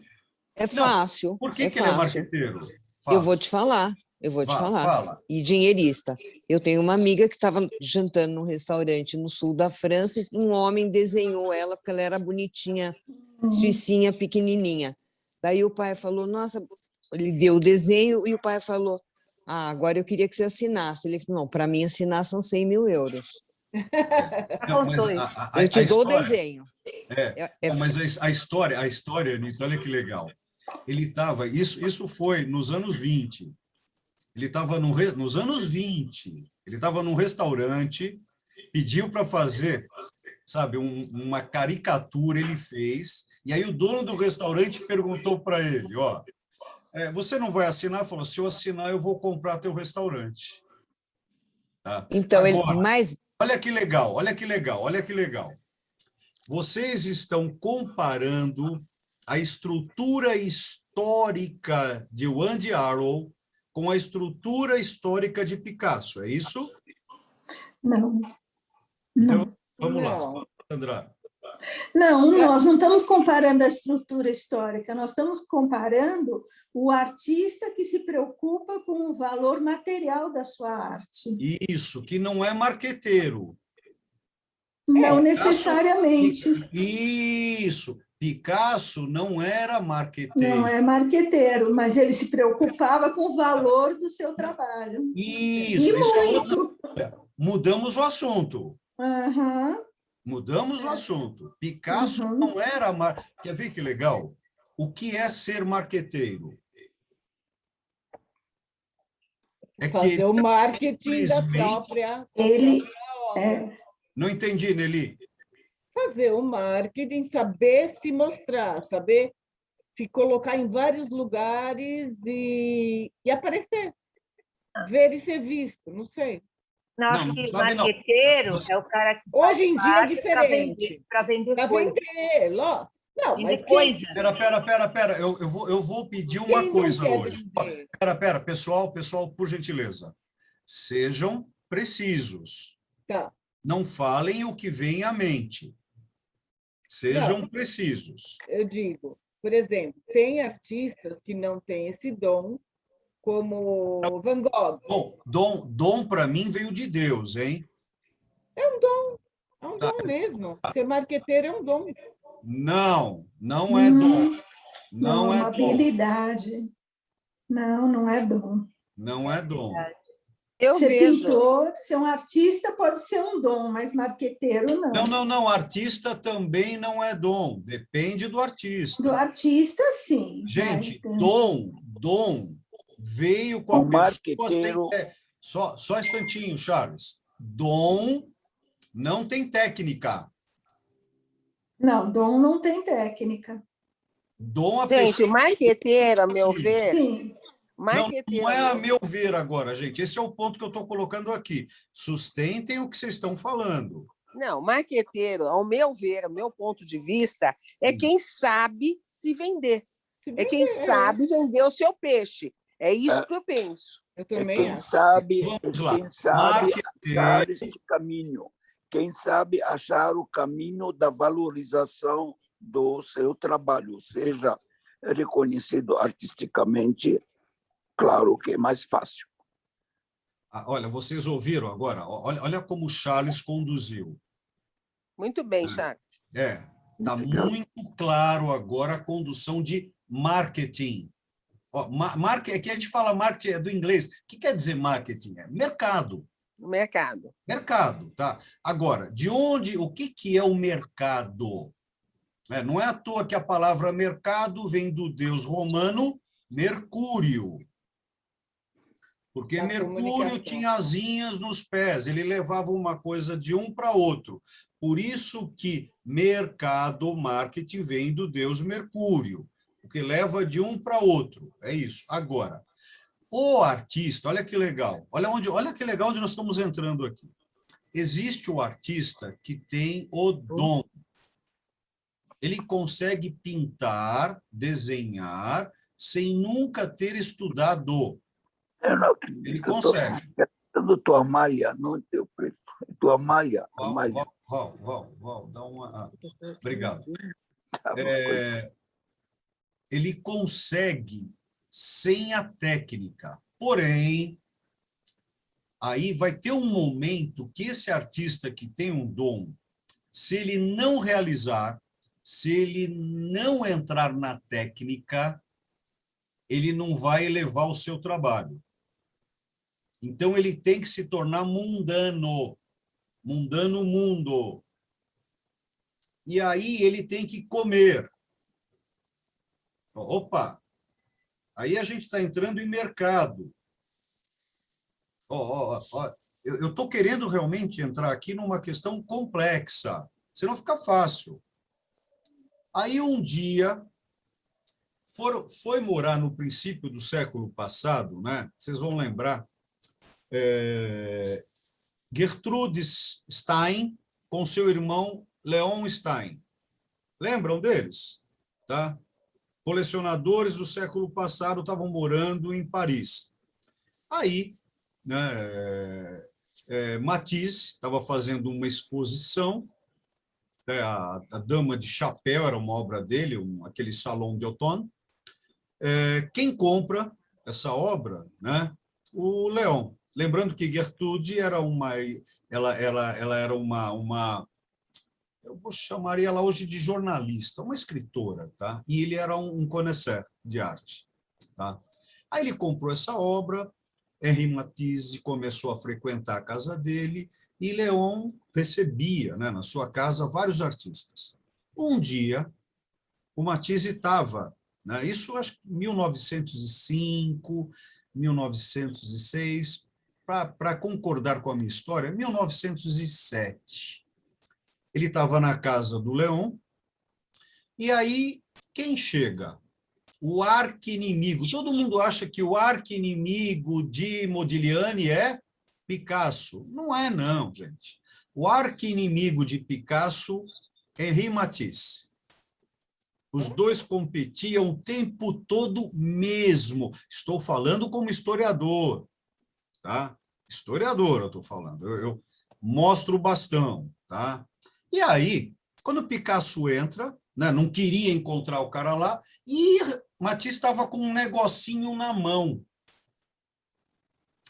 É fácil. Por que é ele é fácil. marqueteiro? Eu vou te falar. Fala. E dinheirista. Eu tenho uma amiga que estava jantando num restaurante no sul da França e um homem desenhou ela porque ela era bonitinha, suicinha, pequenininha. Daí o pai falou, nossa, ele deu o desenho e o pai falou, agora eu queria que você assinasse. Ele falou, não, para mim assinar são 100 mil euros. Não, mas eu te dou o desenho. Mas a história, Anitta, olha que legal. Ele estava, isso foi nos anos 20. Ele estava nos anos 20. Ele estava num restaurante, pediu para fazer, sabe, uma caricatura, ele fez, e aí o dono do restaurante perguntou para ele, você não vai assinar? Ele falou, se eu assinar, eu vou comprar teu restaurante. Tá? Então, agora, olha que legal. Vocês estão comparando a estrutura histórica de Andy Warhol com a estrutura histórica de Picasso, é isso? Não. Então, vamos lá, Sandra. Não, nós não estamos comparando a estrutura histórica, nós estamos comparando o artista que se preocupa com o valor material da sua arte. Isso, que não é marqueteiro. Não necessariamente. Isso. Picasso não era marqueteiro. Não é marqueteiro, mas ele se preocupava com o valor do seu trabalho. Isso é outro. Mudamos o assunto. Mudamos o assunto. Picasso não era... Quer ver que legal? O que é ser marqueteiro? Fazer o marketing da própria obra. Não entendi, Nelly. Fazer o marketing, saber se mostrar, saber se colocar em vários lugares e aparecer. Ver e ser visto, não sei. Não, acho que marqueteiro é o cara que hoje em dia é diferente. para vender coisa. Não, Tem mas coisa. Pera. Eu vou pedir uma Quem não coisa quer hoje. vender? Pera, pessoal, por gentileza. Sejam precisos. Tá. Não falem o que vem à mente. Sejam precisos. Eu digo, por exemplo, tem artistas que não têm esse dom, como Van Gogh. Bom, dom para mim veio de Deus, hein? É um dom Tá. mesmo. Ser marqueteiro é um dom. Não é dom. Não, Não é é uma dom. habilidade. Não, não é dom. Não é dom. Eu Ser vejo. pintor, ser um artista pode ser um dom, mas marqueteiro não. Não. Artista também não é dom. Depende do artista. Do artista, sim. Gente, mas- dom veio com a O pessoa sem marqueteiro- só um instantinho, Charles. Dom não tem técnica. Não, dom não tem técnica. Dom a Gente, pessoa. marqueteiro, a meu ver, Sim, marqueteiro, Não é a meu ver agora, gente. Esse é o ponto que eu estou colocando aqui. Sustentem o que vocês estão falando. não, marqueteiro, ao meu ver, ao meu ponto de vista, é quem sabe se vender. É quem sabe vender o seu peixe. É isso que eu penso. Eu É também quem acho. sabe, Vamos lá. quem sabe Marqueteiro. achar este caminho. Quem sabe achar o caminho da valorização do seu trabalho, seja reconhecido artisticamente, claro que é mais fácil. Olha, vocês ouviram agora? Olha como o Charles conduziu. Muito bem, Charles. Está muito claro agora a condução de marketing. Aqui a gente fala marketing é do inglês. O que quer dizer marketing? É mercado. No mercado. Mercado, tá? Agora, o que é o mercado? Não é à toa que a palavra mercado vem do deus romano Mercúrio. Porque Da Mercúrio comunicação. tinha asinhas nos pés, ele levava uma coisa de um para outro. Por isso que mercado, marketing, vem do deus Mercúrio, porque leva de um para outro. É isso. Agora, o artista, olha que legal, olha que legal onde nós estamos entrando aqui. Existe o artista que tem o dom. Ele consegue pintar, desenhar, sem nunca ter estudado. Eu não acredito. Ele consegue. Eu tua malha, não teu preto. Tua malha. Val, dá uma... Obrigado. Tá bom. Ele consegue sem a técnica. Porém, aí vai ter um momento que esse artista que tem um dom, se ele não realizar, se ele não entrar na técnica, ele não vai elevar o seu trabalho. Então, ele tem que se tornar mundano mundo. E aí ele tem que comer. Opa! Aí a gente está entrando em mercado. Eu estou querendo realmente entrar aqui numa questão complexa, senão fica fácil. Aí um dia foi morar no princípio do século passado, né? Vocês vão lembrar, Gertrude Stein com seu irmão Leon Stein. Lembram deles? Tá? Colecionadores do século passado estavam morando em Paris. Aí, né, Matisse estava fazendo uma exposição, a Dama de Chapéu era uma obra dele, aquele Salão de Outono. Quem compra essa obra, né? O Leon. Lembrando que Gertrude era ela era uma eu vou chamar ela hoje de jornalista, uma escritora, tá? E ele era um connoisseur de arte, tá? Aí ele comprou essa obra, Henri Matisse começou a frequentar a casa dele e Leon recebia, né, na sua casa vários artistas. Um dia, o Matisse estava, né, isso acho que 1905, 1906, para concordar com a minha história, 1907. Ele estava na casa do Leon, e aí quem chega? O arqui-inimigo. Todo mundo acha que o arqui-inimigo de Modigliani é Picasso. Não é, não, gente. O arqui-inimigo de Picasso é Henri Matisse. Os dois competiam o tempo todo mesmo. Estou falando como historiador, tá? Historiador, eu estou falando. Eu mostro o bastão, tá? E aí, quando Picasso entra, né, não queria encontrar o cara lá, e Matisse estava com um negocinho na mão.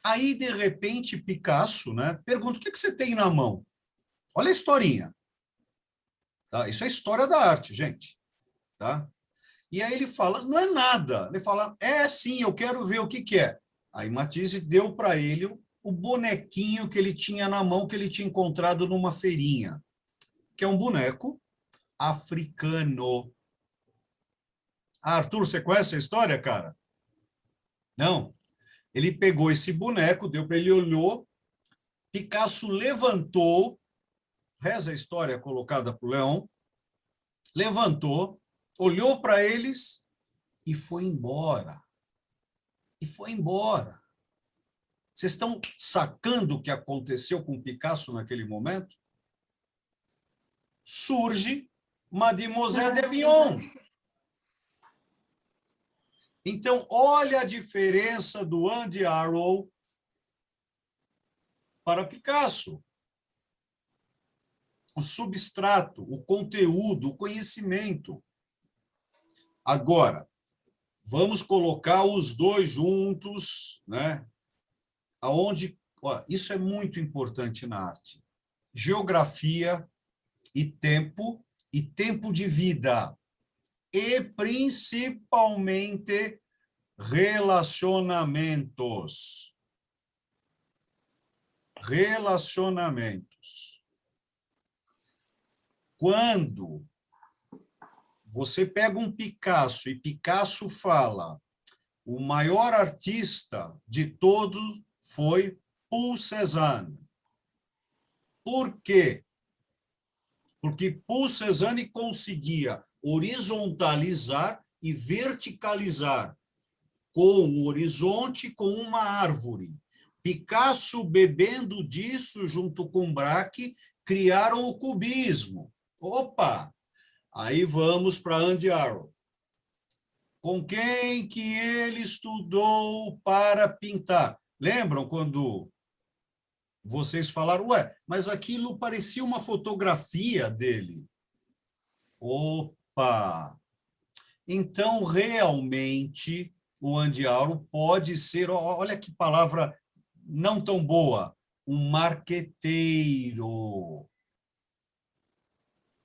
Aí, de repente, Picasso, né, pergunta: o que você tem na mão? Olha a historinha. Tá? Isso é história da arte, gente. Tá? E aí ele fala: não é nada. Ele fala: sim, eu quero ver o que é. Aí Matisse deu para ele o bonequinho que ele tinha na mão, que ele tinha encontrado numa feirinha, que é um boneco africano. Arthur, você conhece a história, cara? Não. Ele pegou esse boneco, deu para ele, olhou, Picasso levantou, reza a história colocada por Leão, levantou, olhou para eles e foi embora. E foi embora. Vocês estão sacando o que aconteceu com Picasso naquele momento? Surge Mademoiselle d'Avignon. Então, olha a diferença do Andy Arrow para Picasso. O substrato, o conteúdo, o conhecimento. Agora, vamos colocar os dois juntos, né? Aonde, isso é muito importante na arte. Geografia e tempo de vida. E, principalmente, relacionamentos. Relacionamentos. Quando você pega um Picasso e Picasso fala: o maior artista de todos foi Paul Cézanne. Por quê? Porque Paul Cézanne conseguia horizontalizar e verticalizar com o horizonte, com uma árvore. Picasso, bebendo disso, junto com Braque, criaram o cubismo. Opa! Aí vamos para Andy Arrow. Com quem que ele estudou para pintar? Lembram quando vocês falaram: ué, mas aquilo parecia uma fotografia dele? Opa! Então, realmente, o Andy Arrow pode ser, olha que palavra não tão boa, um marqueteiro.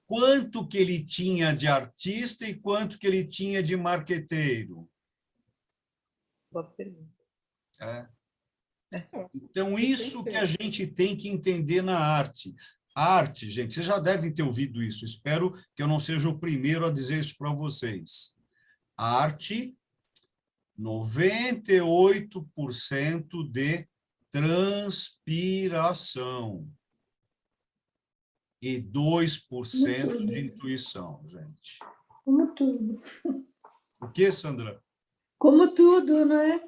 Quanto que ele tinha de artista e quanto que ele tinha de marqueteiro? Boa pergunta. Então, isso que a gente tem que entender na arte. A arte, gente, vocês já devem ter ouvido isso, espero que eu não seja o primeiro a dizer isso para vocês. A arte, 98% de transpiração e 2% de intuição, gente. Como tudo. O que, Sandra? Como tudo, não é?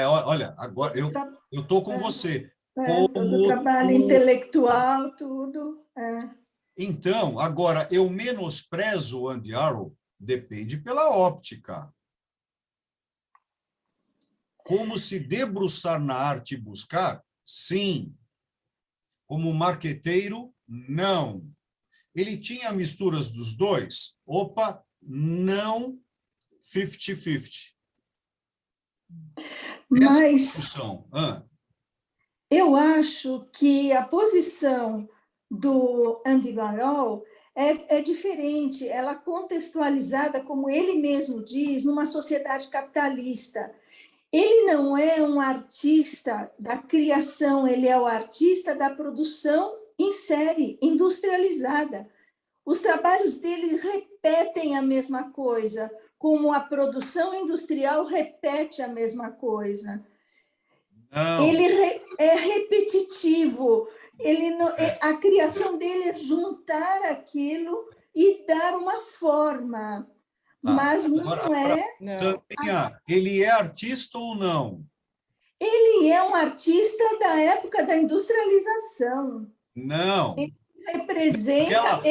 Olha, agora eu estou com você. Todo trabalho intelectual, tudo. Então, agora, eu menosprezo o Andy Arrow? Depende pela óptica. Como se debruçar na arte e buscar? Sim. Como marqueteiro? Não. Ele tinha misturas dos dois? Opa, não 50-50. Mas eu acho que a posição do Andy Warhol é diferente, ela é contextualizada, como ele mesmo diz, numa sociedade capitalista. Ele não é um artista da criação, ele é o artista da produção em série, industrializada. Os trabalhos dele repetem a mesma coisa, como a produção industrial repete a mesma coisa. Não. Ele é repetitivo. A criação dele é juntar aquilo e dar uma forma. Mas não é... Sandrinha, ele é artista ou não? Ele é um artista da época da industrialização. Não. Ele representa...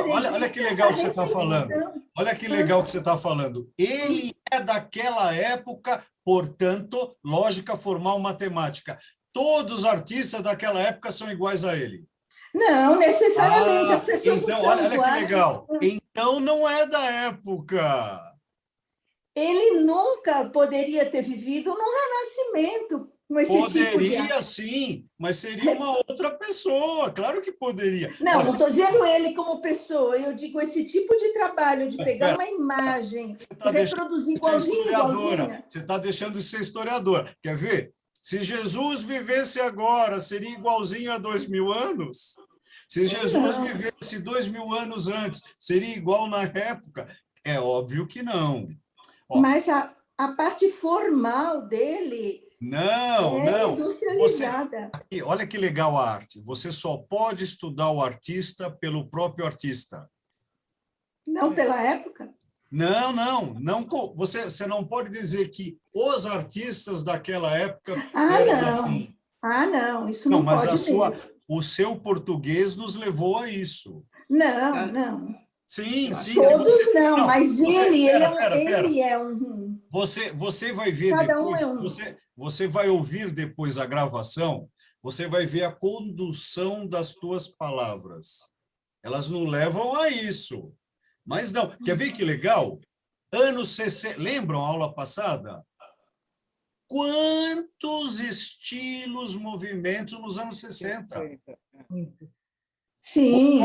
Olha que legal que você está falando. Olha que legal que você está falando. Ele é daquela época, portanto, lógica formal matemática. Todos os artistas daquela época são iguais a ele. Não, necessariamente, as pessoas então, não são olha iguais. Que legal. Então, não é da época. Ele nunca poderia ter vivido no Renascimento com esse poderia, tipo de... sim, mas seria uma outra pessoa. Claro que poderia. Não, olha, não estou dizendo ele como pessoa. Eu digo esse tipo de trabalho, de pegar uma imagem e reproduzir igualzinha. Você está deixando de ser historiadora. Quer ver? Se Jesus vivesse agora, seria igualzinho a 2000 anos? Se Jesus vivesse 2000 anos antes, seria igual na época? É óbvio que não. Mas a parte formal dele não. industrializada. Olha que legal a arte. Você só pode estudar o artista pelo próprio artista. Não pela época? Não. Você não pode dizer que os artistas daquela época eram assim. Não, isso não pode mesmo. O seu português nos levou a isso. Não. Sim. Todos não, mas ele é um... Você vai ver depois, você vai ouvir depois a gravação, você vai ver a condução das tuas palavras. Elas não levam a isso. Mas não, quer ver que legal? Anos 60, lembram a aula passada? Quantos estilos, movimentos nos anos 60? Sim.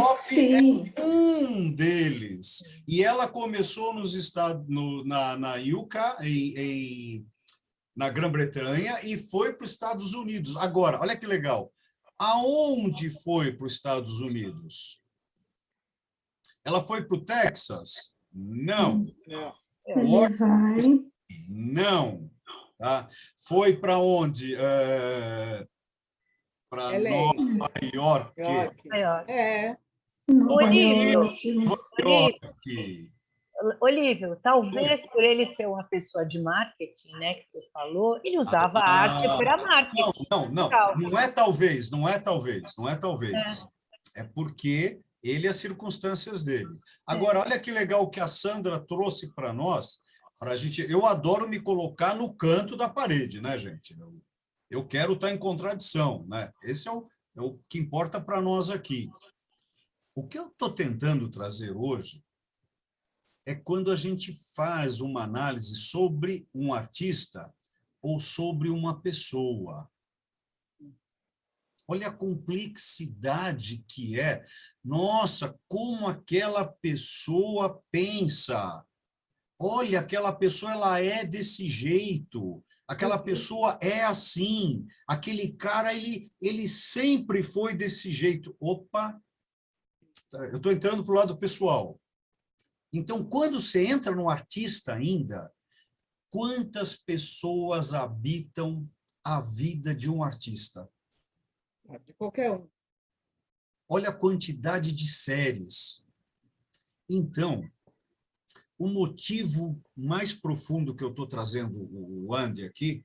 É um deles. E ela começou nos Estados, na UK, na Grã-Bretanha, e foi para os Estados Unidos. Agora, olha que legal. Aonde foi para os Estados Unidos? Ela foi para o Texas? Não. Não. Tá? Foi para onde? Para Nova York. Olívio, talvez por ele ser uma pessoa de marketing, né, que você falou, ele usava arte para marketing. Não é talvez. É porque ele e as circunstâncias dele. Agora, olha que legal que a Sandra trouxe para nós, para a gente. Eu adoro me colocar no canto da parede, né, gente? Eu quero estar em contradição, né? Esse é o que importa para nós aqui. O que eu estou tentando trazer hoje é quando a gente faz uma análise sobre um artista ou sobre uma pessoa. Olha a complexidade que é. Nossa, como aquela pessoa pensa. Olha, aquela pessoa ela é desse jeito. Aquela pessoa é assim. Aquele cara, ele sempre foi desse jeito. Opa, eu estou entrando para o lado pessoal. Então, quando você entra no artista ainda, quantas pessoas habitam a vida de um artista? De qualquer um. Olha a quantidade de séries. Então, o motivo mais profundo que eu estou trazendo o Andy aqui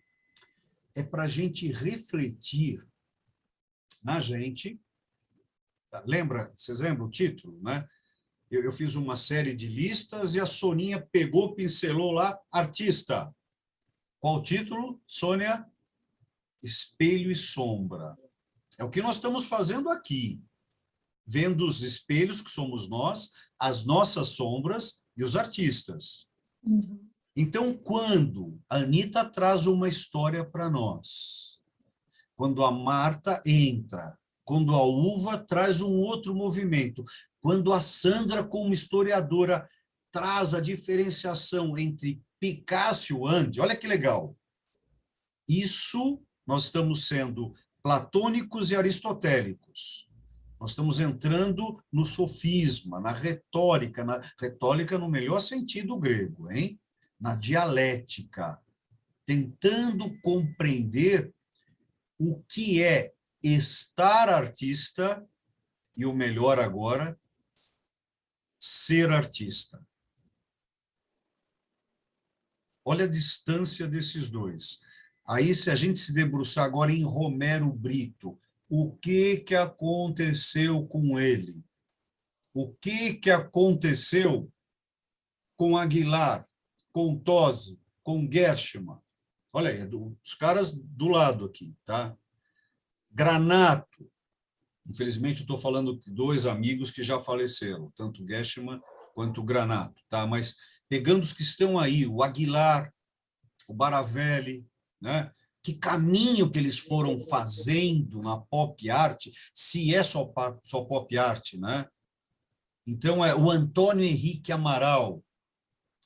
é para a gente refletir na gente. Vocês lembram o título, né? Eu fiz uma série de listas e a Soninha pegou, pincelou lá, artista. Qual o título, Sônia? Espelho e sombra. É o que nós estamos fazendo aqui. Vendo os espelhos, que somos nós, as nossas sombras e os artistas. Então, quando a Anitta traz uma história para nós, quando a Marta entra, quando a Uva traz um outro movimento, quando a Sandra, como historiadora, traz a diferenciação entre Picasso e o Andy, olha que legal. Isso nós estamos sendo platônicos e aristotélicos. Nós estamos entrando no sofisma, na retórica no melhor sentido grego, hein? Na dialética, tentando compreender o que é estar artista e, o melhor agora, ser artista. Olha a distância desses dois. Aí, se a gente se debruçar agora em Romero Brito, o que aconteceu com ele? O que aconteceu com Aguilar, com Tosi, com Gershman. Olha aí, os caras do lado aqui, tá? Granato. Infelizmente, eu estou falando de 2 amigos que já faleceram, tanto Gershman quanto o Granato, tá? Mas pegando os que estão aí, o Aguilar, o Baravelli, né? Que caminho que eles foram fazendo na pop art, se é só pop art, né? Então, o Antônio Henrique Amaral,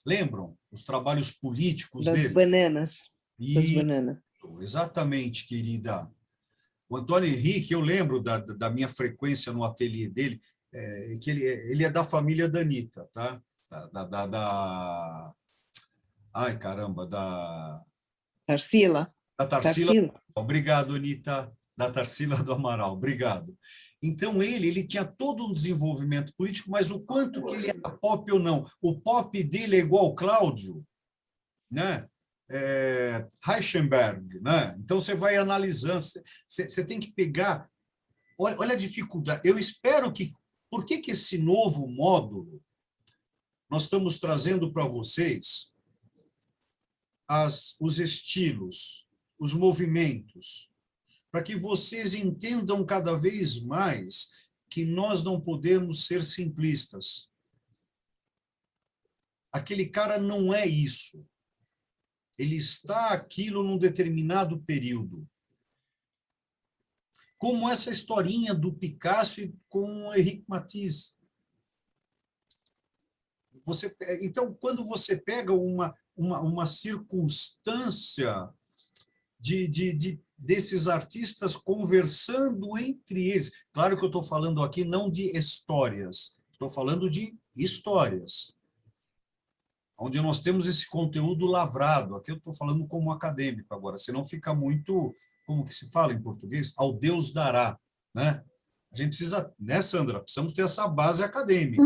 lembram? Os trabalhos políticos das dele? bananas. Das E, bananas. exatamente, querida. O Antônio Henrique, eu lembro da minha frequência no ateliê dele, que ele é da família da Anitta, tá? Ai, caramba, Tarsila. da Tarsila. Obrigado, Anitta. Da Tarsila do Amaral, obrigado. Então, ele tinha todo um desenvolvimento político, mas o quanto que ele era pop ou não. O pop dele é igual ao Cláudio, né? Reichenberg, né? Então, você vai analisando, você tem que pegar... Olha a dificuldade. Eu espero que... Por que esse novo módulo nós estamos trazendo para vocês os estilos, os movimentos, para que vocês entendam cada vez mais que nós não podemos ser simplistas. Aquele cara não é isso. Ele está aquilo num determinado período. Como essa historinha do Picasso com o Henrique Matisse. Então, quando você pega uma circunstância desses artistas conversando entre eles, claro que eu estou falando aqui não de histórias, estou falando de histórias, onde nós temos esse conteúdo lavrado. Aqui eu estou falando como acadêmico agora, senão fica muito, como que se fala em português? Ao Deus dará, né? A gente precisa, né, Sandra? Precisamos ter essa base acadêmica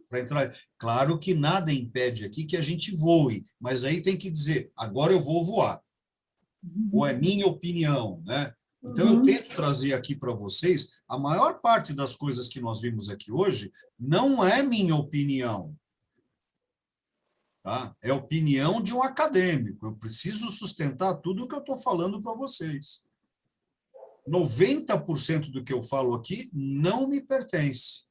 para entrar. Claro que nada impede aqui que a gente voe, mas aí tem que dizer, agora eu vou voar. Ou é minha opinião, né? Então, eu tento trazer aqui para vocês, a maior parte das coisas que nós vimos aqui hoje não é minha opinião. Tá? É a opinião de um acadêmico. Eu preciso sustentar tudo o que eu estou falando para vocês. 90% do que eu falo aqui não me pertence.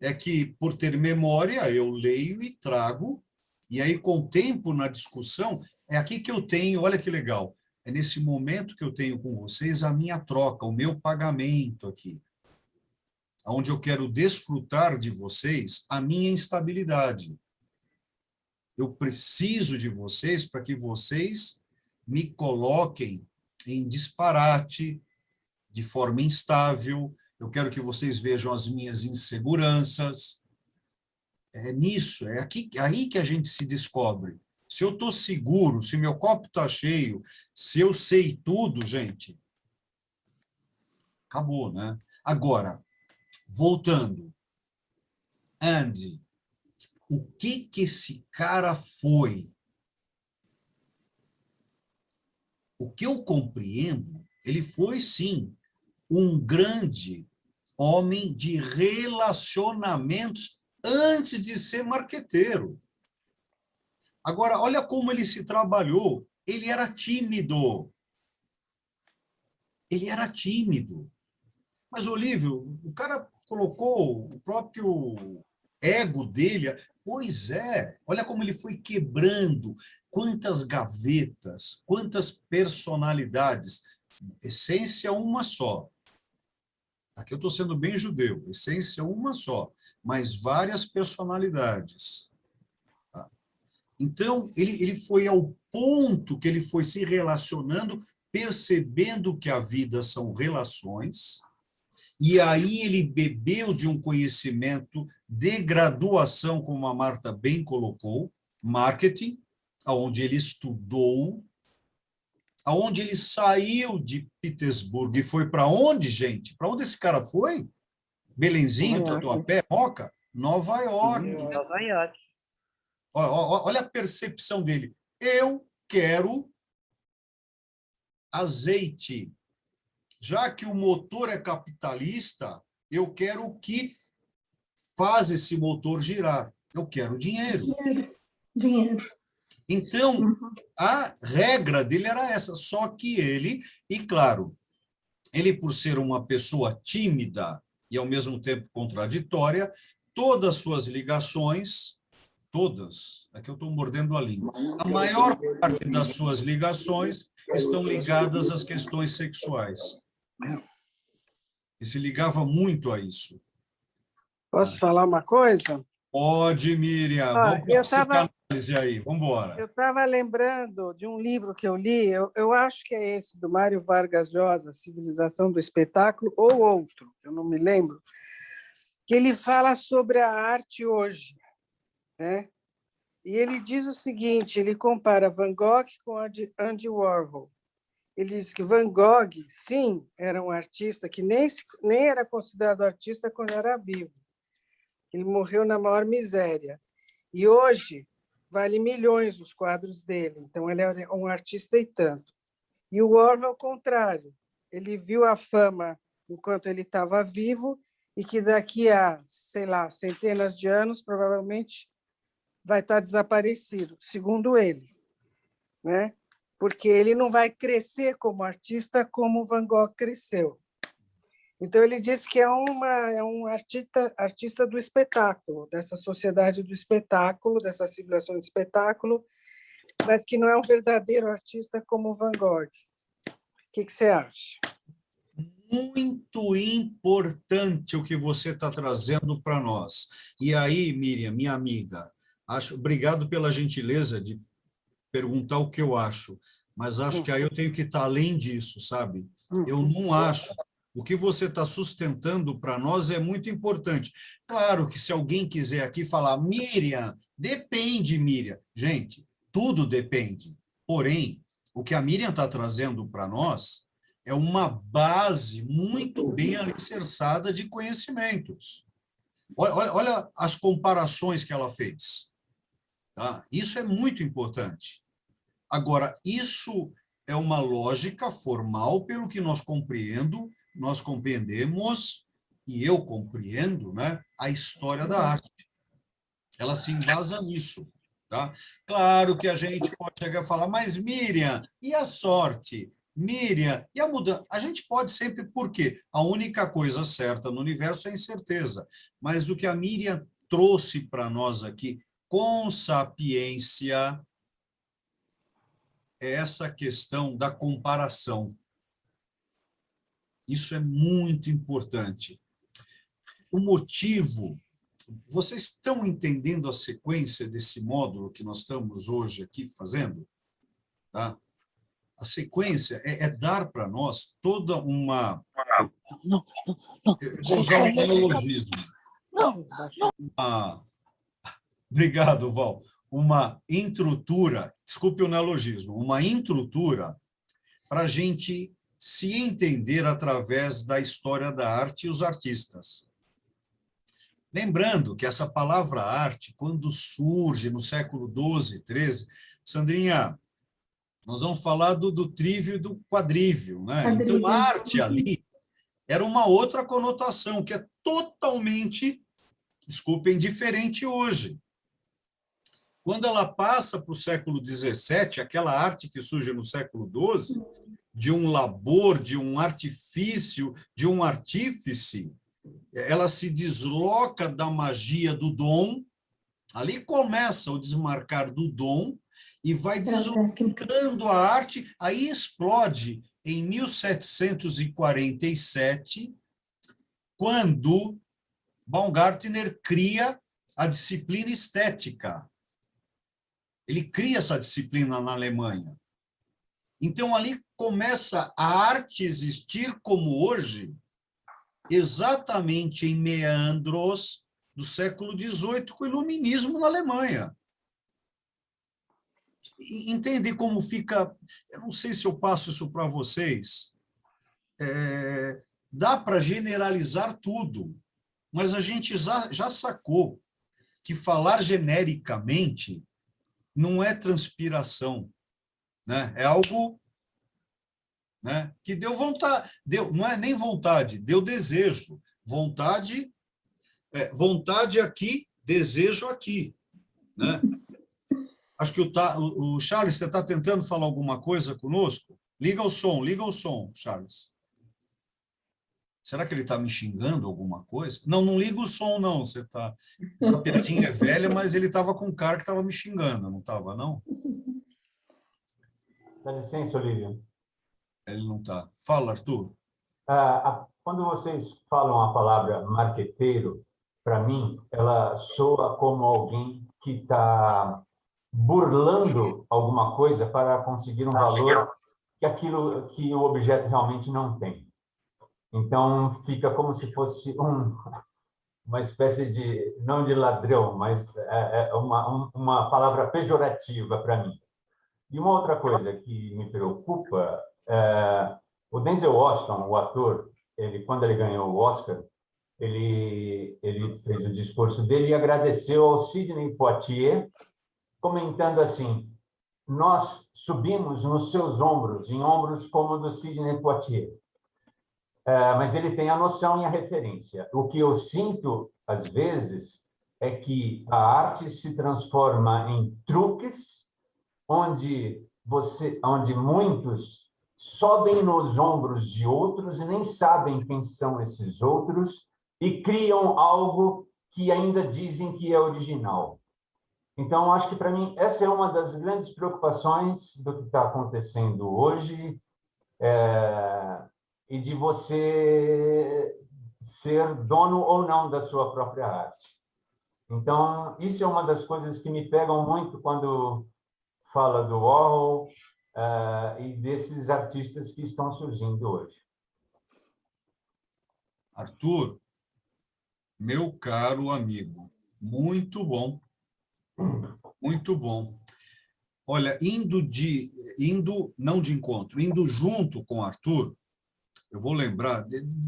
É que, por ter memória, eu leio e trago, e aí, com o tempo na discussão, é aqui que eu tenho, olha que legal, é nesse momento que eu tenho com vocês a minha troca, o meu pagamento aqui, onde eu quero desfrutar de vocês a minha instabilidade. Eu preciso de vocês para que vocês me coloquem em disparate, de forma instável. Eu quero que vocês vejam as minhas inseguranças. É nisso, é aí que a gente se descobre. Se eu estou seguro, se meu copo está cheio, se eu sei tudo, gente, acabou, né? Agora, voltando. Andy, o que esse cara foi? O que eu compreendo, ele foi, sim, um grande homem de relacionamentos antes de ser marqueteiro. Agora, olha como ele se trabalhou. Ele era tímido. Ele era tímido. Mas, Olívio, o cara colocou o próprio ego dele. Pois é, olha como ele foi quebrando. Quantas gavetas, quantas personalidades. Essência uma só. Aqui eu estou sendo bem judeu. Essência uma só, mas várias personalidades. Então, ele foi ao ponto que ele foi se relacionando, percebendo que a vida são relações, e aí ele bebeu de um conhecimento de graduação, como a Marta bem colocou, marketing, onde ele estudou, onde ele saiu de Petersburgo e foi para onde, gente? Para onde esse cara foi? Belenzinho, Tatuapé, Moca? Nova York. Nova York. Olha a percepção dele. Eu quero azeite. Já que o motor é capitalista, eu quero o que faz esse motor girar. Eu quero dinheiro. Dinheiro. Então, a regra dele era essa, só que ele, e claro, ele por ser uma pessoa tímida e ao mesmo tempo contraditória, todas as suas ligações, todas, aqui eu estou mordendo a língua, a maior parte das suas ligações estão ligadas às questões sexuais. E se ligava muito a isso. Posso falar uma coisa? Pode, Miriam. Vamos para a psicanálise aí. Vamos embora. Eu estava lembrando de um livro que eu li, eu acho que é esse, do Mário Vargas Llosa, Civilização do Espetáculo, ou outro, eu não me lembro, que ele fala sobre a arte hoje, né? E ele diz o seguinte, ele compara Van Gogh com Andy Warhol. Ele diz que Van Gogh, sim, era um artista que nem era considerado artista quando era vivo. Ele morreu na maior miséria. E hoje vale milhões os quadros dele. Então, ele é um artista e tanto. E o Warhol, ao contrário. Ele viu a fama enquanto ele estava vivo e que daqui a, sei lá, centenas de anos, provavelmente, vai estar desaparecido, segundo ele, né? Porque ele não vai crescer como artista como Van Gogh cresceu. Então, ele diz que é um artista do espetáculo, dessa sociedade do espetáculo, dessa civilização do espetáculo, mas que não é um verdadeiro artista como Van Gogh. O que você acha? Muito importante o que você está trazendo para nós. E aí, Miriam, minha amiga, obrigado pela gentileza de perguntar o que eu acho, mas acho que aí eu tenho que estar além disso, sabe? Eu não acho. O que você está sustentando para nós é muito importante. Claro que se alguém quiser aqui falar, Miriam, depende, Miriam. Gente, tudo depende. Porém, o que a Miriam está trazendo para nós é uma base muito bem alicerçada de conhecimentos. Olha as comparações que ela fez. Tá? Isso é muito importante. Agora, isso é uma lógica formal, pelo que nós compreendemos, e eu compreendo, né, a história da arte. Ela se embasa nisso. Tá? Claro que a gente pode chegar a falar, mas Miriam, e a sorte? Miriam, e a mudança? A gente pode sempre, por quê? A única coisa certa no universo é a incerteza. Mas o que a Miriam trouxe para nós aqui, com sapiência, é essa questão da comparação. Isso é muito importante. O motivo, vocês estão entendendo a sequência desse módulo que nós estamos hoje aqui fazendo? Tá? A sequência é dar para nós toda uma... Não. Vou usar um neologismo. Obrigado, Val. Uma introdutora, desculpe o neologismo, uma introdutora para a gente se entender através da história da arte e os artistas. Lembrando que essa palavra arte, quando surge no século XII, XIII, Sandrinha, nós vamos falar do trívio e do quadrívio, né? Então, a arte ali era uma outra conotação, que é totalmente, desculpem, diferente hoje. Quando ela passa para o século XVII, aquela arte que surge no século XII, de um labor, de um artifício, de um artífice, ela se desloca da magia do dom, ali começa o desmarcar do dom, e vai deslocando a arte, aí explode em 1747, quando Baumgartner cria a disciplina estética. Ele cria essa disciplina na Alemanha. Então, ali começa a arte existir como hoje, exatamente em meandros do século XVIII, com o iluminismo na Alemanha. Entende como fica... Eu não sei se eu passo isso para vocês. Dá para generalizar tudo, mas a gente já sacou que falar genericamente não é transpiração, né? É algo, né, que deu vontade, não é nem vontade, deu desejo. Vontade aqui, desejo aqui, né? Acho que o Charles, você está tentando falar alguma coisa conosco? Liga o som, Charles. Será que ele está me xingando alguma coisa? Não, não liga o som, não. Essa piadinha é velha, mas ele estava com um cara que estava me xingando, não estava, não? Dá licença, Olívia. Ele não está. Fala, Arthur. Quando vocês falam a palavra marqueteiro, para mim, ela soa como alguém que está burlando alguma coisa para conseguir um valor que o objeto realmente não tem. Então, fica como se fosse uma espécie de, não de ladrão, mas uma palavra pejorativa para mim. E uma outra coisa que me preocupa, o Denzel Washington, o ator, quando ele ganhou o Oscar, ele fez o discurso dele e agradeceu ao Sidney Poitier, comentando assim: nós subimos nos seus ombros, em ombros como o do Sidney Poitier. Mas ele tem a noção e a referência. O que eu sinto, às vezes, é que a arte se transforma em truques, onde muitos sobem nos ombros de outros e nem sabem quem são esses outros e criam algo que ainda dizem que é original. Então, acho que, para mim, essa é uma das grandes preocupações do que está acontecendo hoje, e de você ser dono ou não da sua própria arte. Então, isso é uma das coisas que me pegam muito quando fala do Warhol e desses artistas que estão surgindo hoje. Arthur, meu caro amigo, muito bom. Muito bom. Olha, indo junto com o Arthur, eu vou lembrar...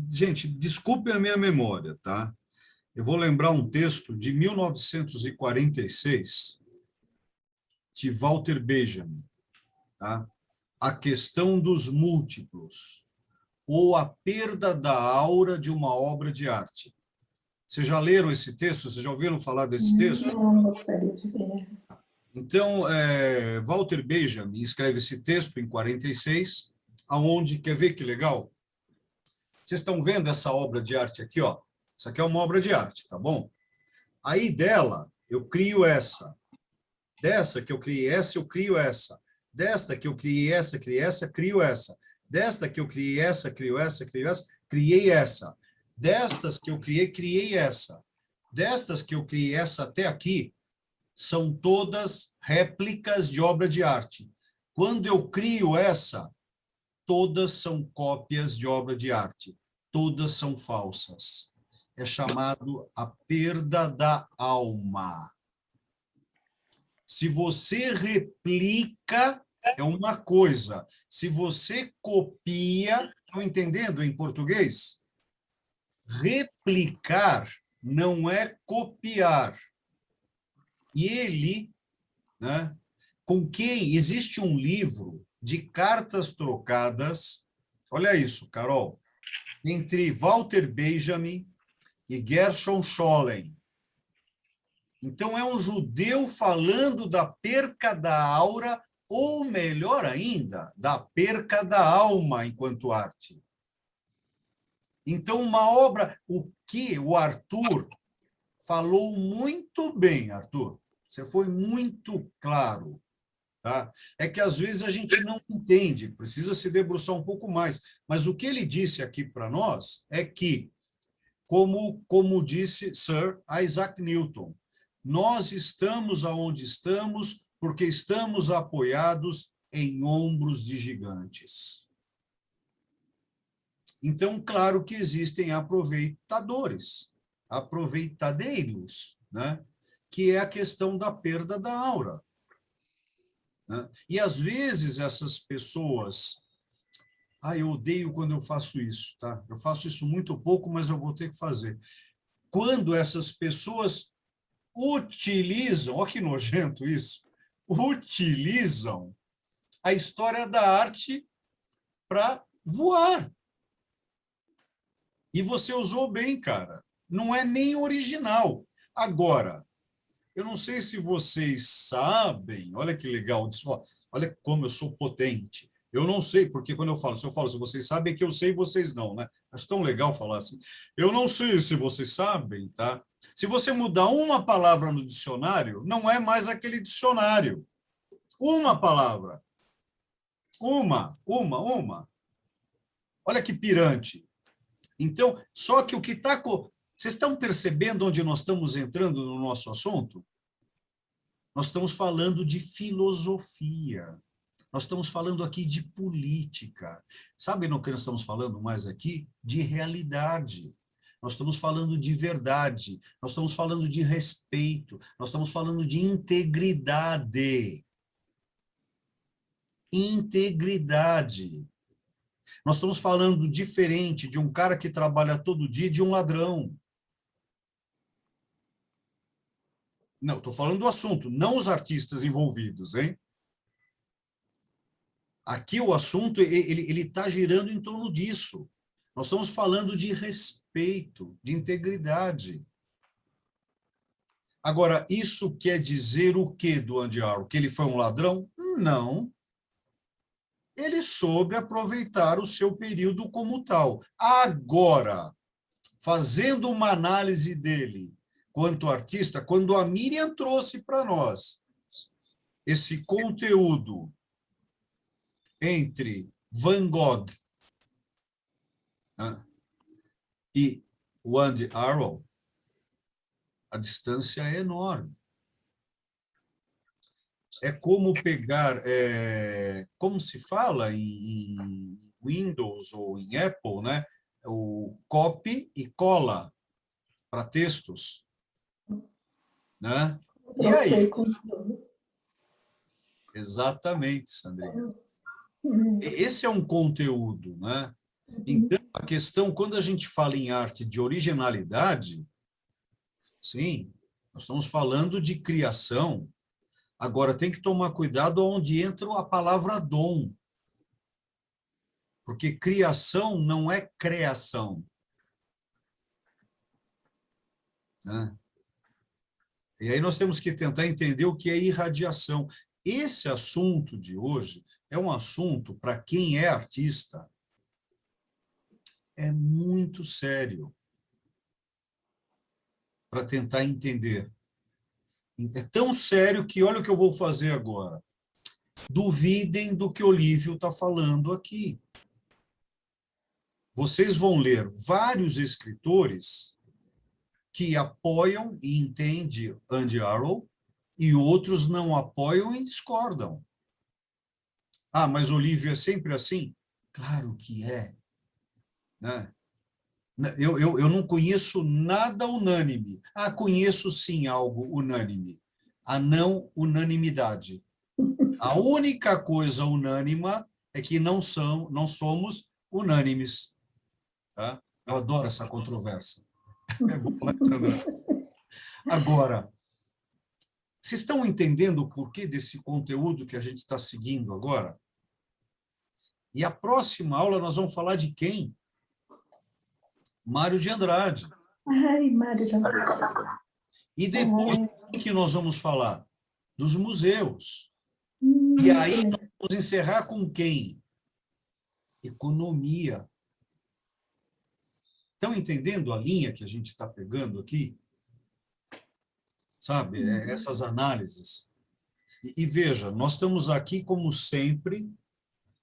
Gente, desculpe a minha memória, tá? Eu vou lembrar um texto de 1946, de Walter Benjamin, tá? A questão dos múltiplos, ou a perda da aura de uma obra de arte. Vocês já leram esse texto? Vocês já ouviram falar desse texto? Não, gostaria de ver. Então, Walter Benjamin escreve esse texto em 46, aonde, quer ver que legal? Vocês estão vendo essa obra de arte aqui, ó? Isso aqui é uma obra de arte, tá bom? Aí dela, eu crio essa. Dessa que eu criei essa, eu crio essa. Desta que eu criei essa, crio essa. Desta que eu criei essa, crio essa, criei essa. Destas que eu criei essa. Destas que eu criei essa até aqui, são todas réplicas de obra de arte. Quando eu crio essa, todas são cópias de obra de arte. Todas são falsas. É chamado a perda da alma. Se você replica, é uma coisa. Se você copia, estão entendendo em português? Replicar não é copiar. E ele, né, com quem existe um livro de cartas trocadas, olha isso, Carol, entre Walter Benjamin e Gershom Scholem. Então, é um judeu falando da perca da aura, ou melhor ainda, da perca da alma enquanto arte. Então, uma obra, o que o Arthur falou muito bem, Arthur, você foi muito claro. Tá? É que, às vezes, a gente não entende, precisa se debruçar um pouco mais. Mas o que ele disse aqui para nós é que, como disse Sir Isaac Newton, nós estamos aonde estamos porque estamos apoiados em ombros de gigantes. Então, claro que existem aproveitadores, aproveitadeiros, né? Que é a questão da perda da aura. Né? E, às vezes, essas pessoas... eu odeio quando eu faço isso, tá? Eu faço isso muito pouco, mas eu vou ter que fazer. Quando essas pessoas utilizam, olha que nojento isso, utilizam a história da arte para voar. E você usou bem, cara. Não é nem original. Agora, eu não sei se vocês sabem, olha que legal, olha como eu sou potente. Eu não sei, porque quando eu falo, se vocês sabem, é que eu sei e vocês não, né? Acho tão legal falar assim. Eu não sei se vocês sabem, tá? Se você mudar uma palavra no dicionário, não é mais aquele dicionário. Uma palavra. Uma. Olha que pirante. Então, só que o que está... Vocês estão percebendo onde nós estamos entrando no nosso assunto? Nós estamos falando de filosofia. Nós estamos falando aqui de política. Sabe no que nós estamos falando mais aqui? De realidade. Nós estamos falando de verdade. Nós estamos falando de respeito. Nós estamos falando de integridade. Integridade. Nós estamos falando diferente de um cara que trabalha todo dia e de um ladrão. Não, estou falando do assunto, não os artistas envolvidos, hein? Aqui o assunto, ele está girando em torno disso. Nós estamos falando de respeito, de integridade. Agora, isso quer dizer o quê do Andy Warhol? Que ele foi um ladrão? Não. Ele soube aproveitar o seu período como tal. Agora, fazendo uma análise dele quanto artista, quando a Miriam trouxe para nós esse conteúdo entre Van Gogh e o Andy Warhol, a distância é enorme. É como pegar, como se fala em Windows ou em Apple, né? O copy e cola para textos. Né? E aí? Exatamente, Sandrinha. Esse é um conteúdo, né? Então, a questão, quando a gente fala em arte de originalidade, sim, nós estamos falando de criação. Agora, tem que tomar cuidado onde entra a palavra dom. Porque criação não é criação. Né? E aí nós temos que tentar entender o que é irradiação. Esse assunto de hoje é um assunto, para quem é artista, é muito sério para tentar entender. É tão sério que olha o que eu vou fazer agora. Duvidem do que o Olívio está falando aqui. Vocês vão ler vários escritores que apoiam e entendem Andy Warhol e outros não apoiam e discordam. Ah, mas Olívio é sempre assim? Claro que é. Né? Eu não conheço nada unânime. Ah, conheço sim algo unânime. A não unanimidade. A única coisa unânima é que não somos unânimes. Tá? Eu adoro essa controvérsia. É bom, Alexandra. Agora, vocês estão entendendo o porquê desse conteúdo que a gente está seguindo agora? E a próxima aula nós vamos falar de quem? Mário de Andrade. Ai, Mário de Andrade. E depois, o que nós vamos falar? Dos museus. E aí nós vamos encerrar com quem? Economia. Estão entendendo a linha que a gente está pegando aqui? Sabe, essas análises. E veja, nós estamos aqui, como sempre,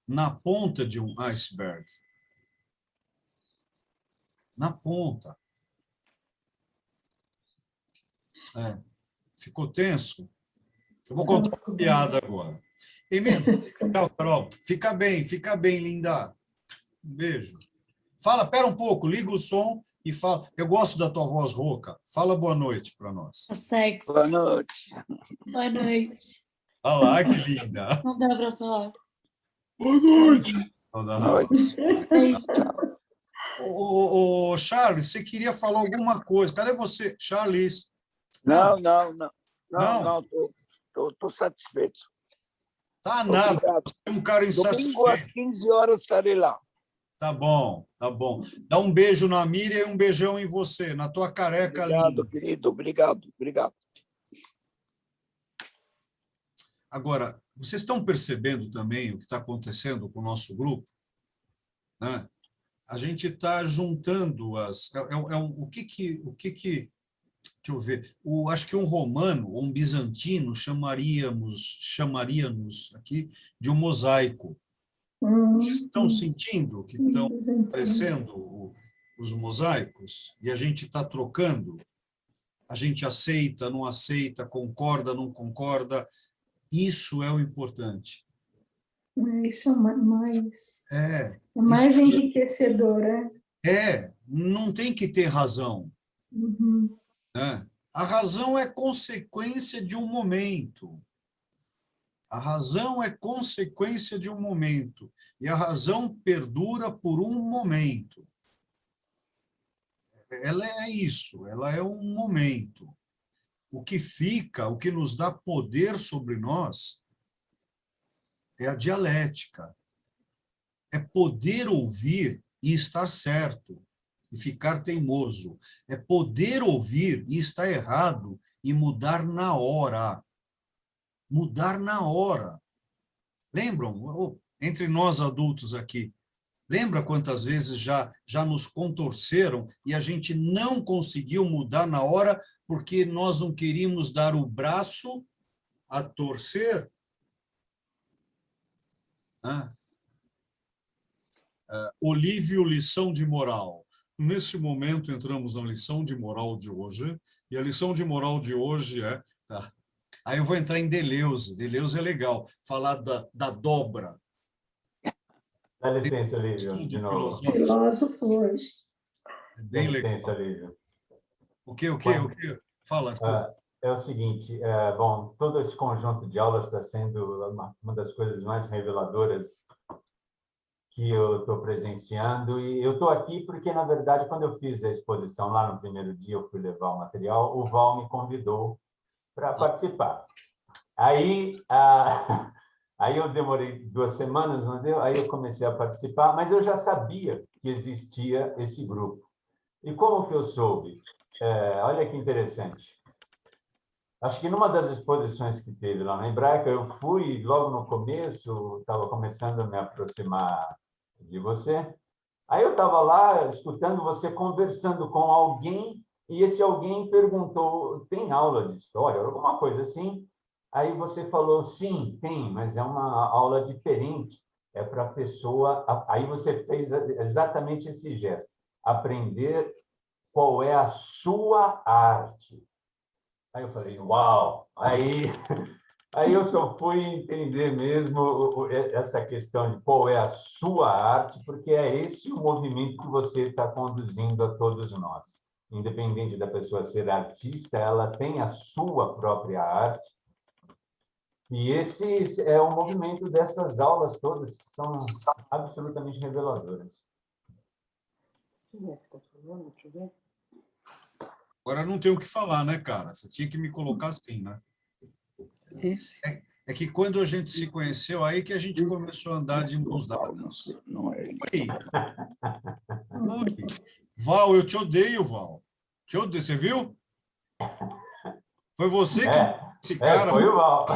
na ponta de um iceberg. Na ponta. Ficou tenso? Eu vou contar uma piada agora. Emílio, tchau, Carol. Fica bem, linda. Um beijo. Fala, pera um pouco, liga o som e fala. Eu gosto da tua voz rouca. Fala boa noite para nós. Sexy. Boa noite. Boa noite. Olha lá, que linda. Não dá para falar. Boa noite. Boa noite. Tchau. Ô, Charles, você queria falar alguma coisa. Cadê você, Charles? Não. Estou satisfeito. Tá nada. Você é um cara insatisfeito. Domingo às 15 horas estarei lá. Tá bom. Dá um beijo na Miriam e um beijão em você, na tua careca linda. Obrigado, querido. Obrigado. Agora, vocês estão percebendo também o que está acontecendo com o nosso grupo? Né? A gente está juntando as... o que deixa eu ver. Acho que um romano ou um bizantino chamaríamos aqui de um mosaico. Vocês estão sentindo que estão aparecendo os mosaicos? E a gente está trocando? A gente aceita, não aceita, concorda, não concorda? Isso é o importante. Isso é mais enriquecedor, não tem que ter razão. Uhum. Né? A razão é consequência de um momento. A razão é consequência de um momento. E a razão perdura por um momento. Ela é isso, ela é um momento. O que fica, o que nos dá poder sobre nós, é a dialética. É poder ouvir e estar certo, e ficar teimoso. É poder ouvir e estar errado e mudar na hora. Mudar na hora. Lembram? Entre nós adultos aqui, lembra quantas vezes já nos contorceram e a gente não conseguiu mudar na hora porque nós não queríamos dar o braço a torcer? Olívio, lição de moral. Nesse momento, entramos na lição de moral de hoje, e a lição de moral de hoje é... Tá. Aí eu vou entrar em Deleuze. Deleuze é legal, falar da dobra. Dá licença, Olívio, de novo. Filósofo hoje. Bem Dá licença, legal. Olívio. O quê? Fala, Arthur. É o seguinte, bom, todo esse conjunto de aulas está sendo uma das coisas mais reveladoras que eu estou presenciando, e eu estou aqui porque, na verdade, quando eu fiz a exposição lá no primeiro dia, eu fui levar o material, o Val me convidou para participar. Aí eu demorei 2 semanas, não deu? Aí eu comecei a participar, mas eu já sabia que existia esse grupo. E como que eu soube? Olha que interessante. Acho que numa das exposições que teve lá na Hebraica, eu fui logo no começo, estava começando a me aproximar de você. Aí eu estava lá escutando você conversando com alguém, e esse alguém perguntou, tem aula de história, alguma coisa assim? Aí você falou, sim, tem, mas é uma aula diferente, é para a pessoa... Aí você fez exatamente esse gesto, aprender qual é a sua arte. Aí eu falei, uau! Aí eu só fui entender mesmo essa questão de qual é a sua arte, porque é esse o movimento que você está conduzindo a todos nós. Independente da pessoa ser artista, ela tem a sua própria arte. E esse é o movimento dessas aulas todas, que são absolutamente reveladoras. Agora não tenho o que falar, né, cara? Você tinha que me colocar assim, né? É que quando a gente se conheceu, aí que a gente começou a andar de mãos dadas. Ui. Val, eu te odeio, Val. Te odeio, você viu? Foi você que... esse cara... foi o Val.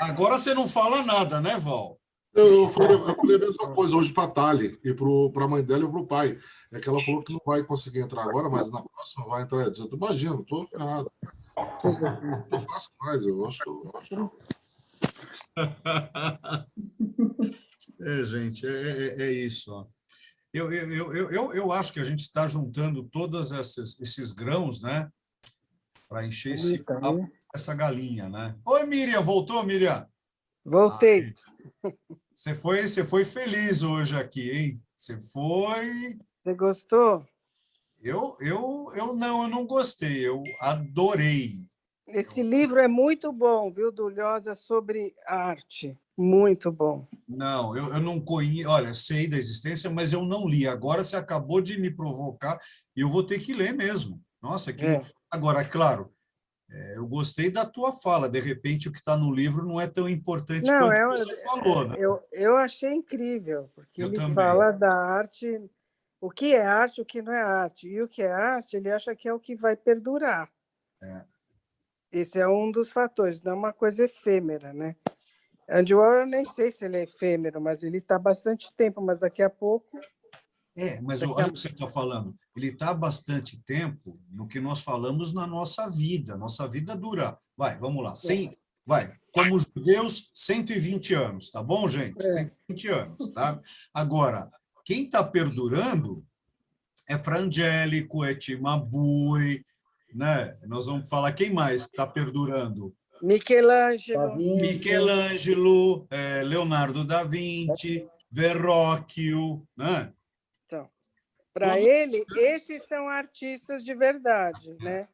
Agora você não fala nada, né, Val? Eu falei a mesma coisa hoje para a Thali, e para a mãe dela e para o pai. É que ela falou que não vai conseguir entrar agora, mas na próxima vai entrar. Eu imagino, estou ferrado. Não faço mais, eu acho. Gente, é isso. Ó. Eu acho que a gente está juntando todos esses grãos, né, para encher essa galinha, né? Oi, Miriam, voltou, Miriam? Voltei. Você foi feliz hoje aqui, hein? Você gostou? Eu não gostei, eu adorei. Esse livro é muito bom, viu, do Lhosa, sobre arte. Muito bom. Não, eu não conheço, olha, sei da existência, mas eu não li. Agora você acabou de me provocar e eu vou ter que ler mesmo. Nossa, que... Agora, claro, eu gostei da tua fala. De repente, o que está no livro não é tão importante quanto você falou. Né? Eu achei incrível, porque ele também. fala da arte, o que é arte, o que não é arte. E o que é arte, ele acha que é o que vai perdurar. Esse é um dos fatores, não é uma coisa efêmera, né? Andy Warhol, eu nem sei se ele é efêmero, mas ele está há bastante tempo, mas daqui a pouco... Mas olha o que você está falando. Ele está há bastante tempo no que nós falamos na nossa vida. Nossa vida dura, vamos lá, como judeus, 120 anos, tá bom, gente? 120 anos, tá? Agora, quem está perdurando é Frangélico, é Timabui, né? Nós vamos falar quem mais está perdurando? Michelangelo, Leonardo da Vinci, Verrocchio, né? Então, para ele, esses são artistas de verdade, né?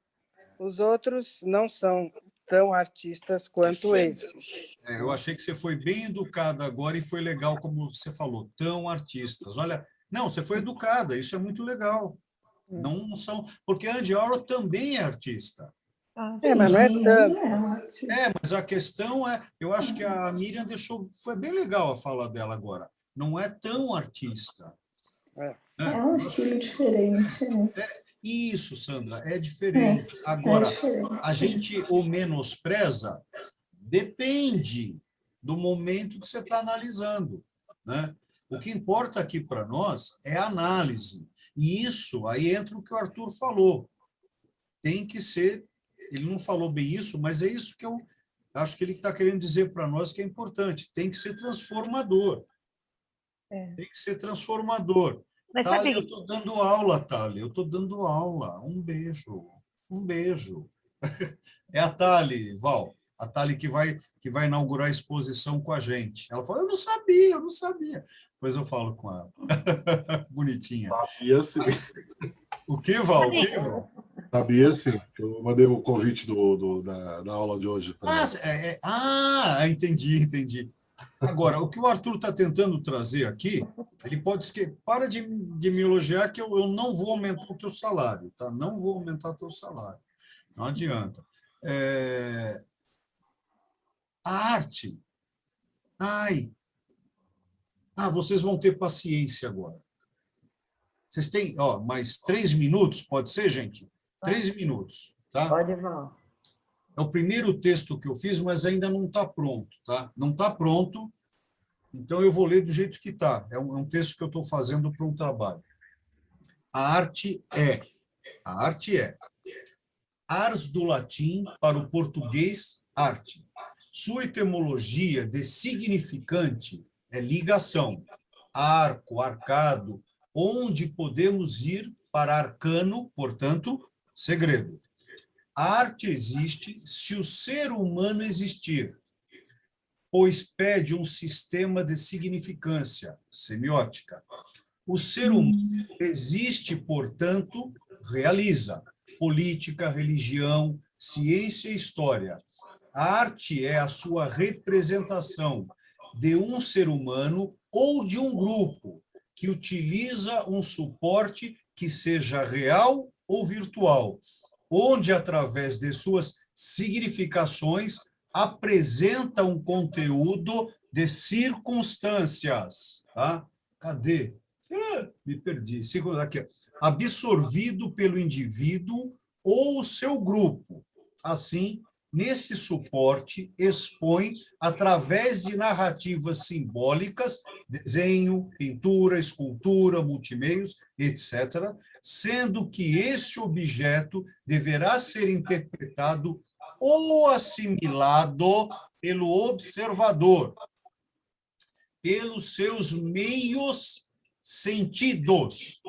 Os outros não são tão artistas quanto esses. Eu achei que você foi bem educada agora e foi legal, como você falou, tão artistas. Olha, não, você foi educada, isso é muito legal. Não são, porque Andy Warhol também é artista. Mas não é tanto. Mas a questão é, eu acho que a Miriam foi bem legal a fala dela agora. Não é tão artista. É um estilo diferente. Isso, Sandra, é diferente. Agora, a gente o menospreza, depende do momento que você está analisando, né? O que importa aqui para nós é a análise. E isso, aí entra o que o Arthur falou. Tem que ser, ele não falou bem isso, mas é isso que eu acho que ele está querendo dizer para nós que é importante. Tem que ser transformador. Tem que ser transformador. Thalia, eu estou dando aula, Thalia. Eu estou dando aula. Um beijo. Um beijo. É a Thalia, Val. A Thalia que vai inaugurar a exposição com a gente. Ela falou, eu não sabia. Depois eu falo com ela. Bonitinha. Sabia sim. O que, Val? Sabia sim. Eu mandei o convite da aula de hoje. Entendi. Agora, o que o Arthur está tentando trazer aqui, ele pode esquecer. Para de me elogiar que eu não vou aumentar o teu salário, tá? Não vou aumentar o teu salário. Não adianta. A arte. Vocês vão ter paciência agora. Vocês têm, mais 3 minutos, pode ser, gente? 3 minutos, tá? Pode, Val. É o primeiro texto que eu fiz, mas ainda não está pronto, tá? Não está pronto, então eu vou ler do jeito que está. É um texto que eu estou fazendo para um trabalho. A arte é. Ars do latim para o português, arte. Sua etimologia de significante é ligação. Arco, arcado, onde podemos ir para arcano, portanto, segredo. A arte existe se o ser humano existir, pois pede um sistema de significância, semiótica. O ser humano existe, portanto, realiza política, religião, ciência e história. A arte é a sua representação de um ser humano ou de um grupo que utiliza um suporte que seja real ou virtual, onde, através de suas significações, apresenta um conteúdo de circunstâncias. Tá? Cadê? Me perdi. Aqui. Absorvido pelo indivíduo ou seu grupo. Assim, nesse suporte, expõe, através de narrativas simbólicas, desenho, pintura, escultura, multimeios, etc., sendo que esse objeto deverá ser interpretado ou assimilado pelo observador, pelos seus meios sentidos.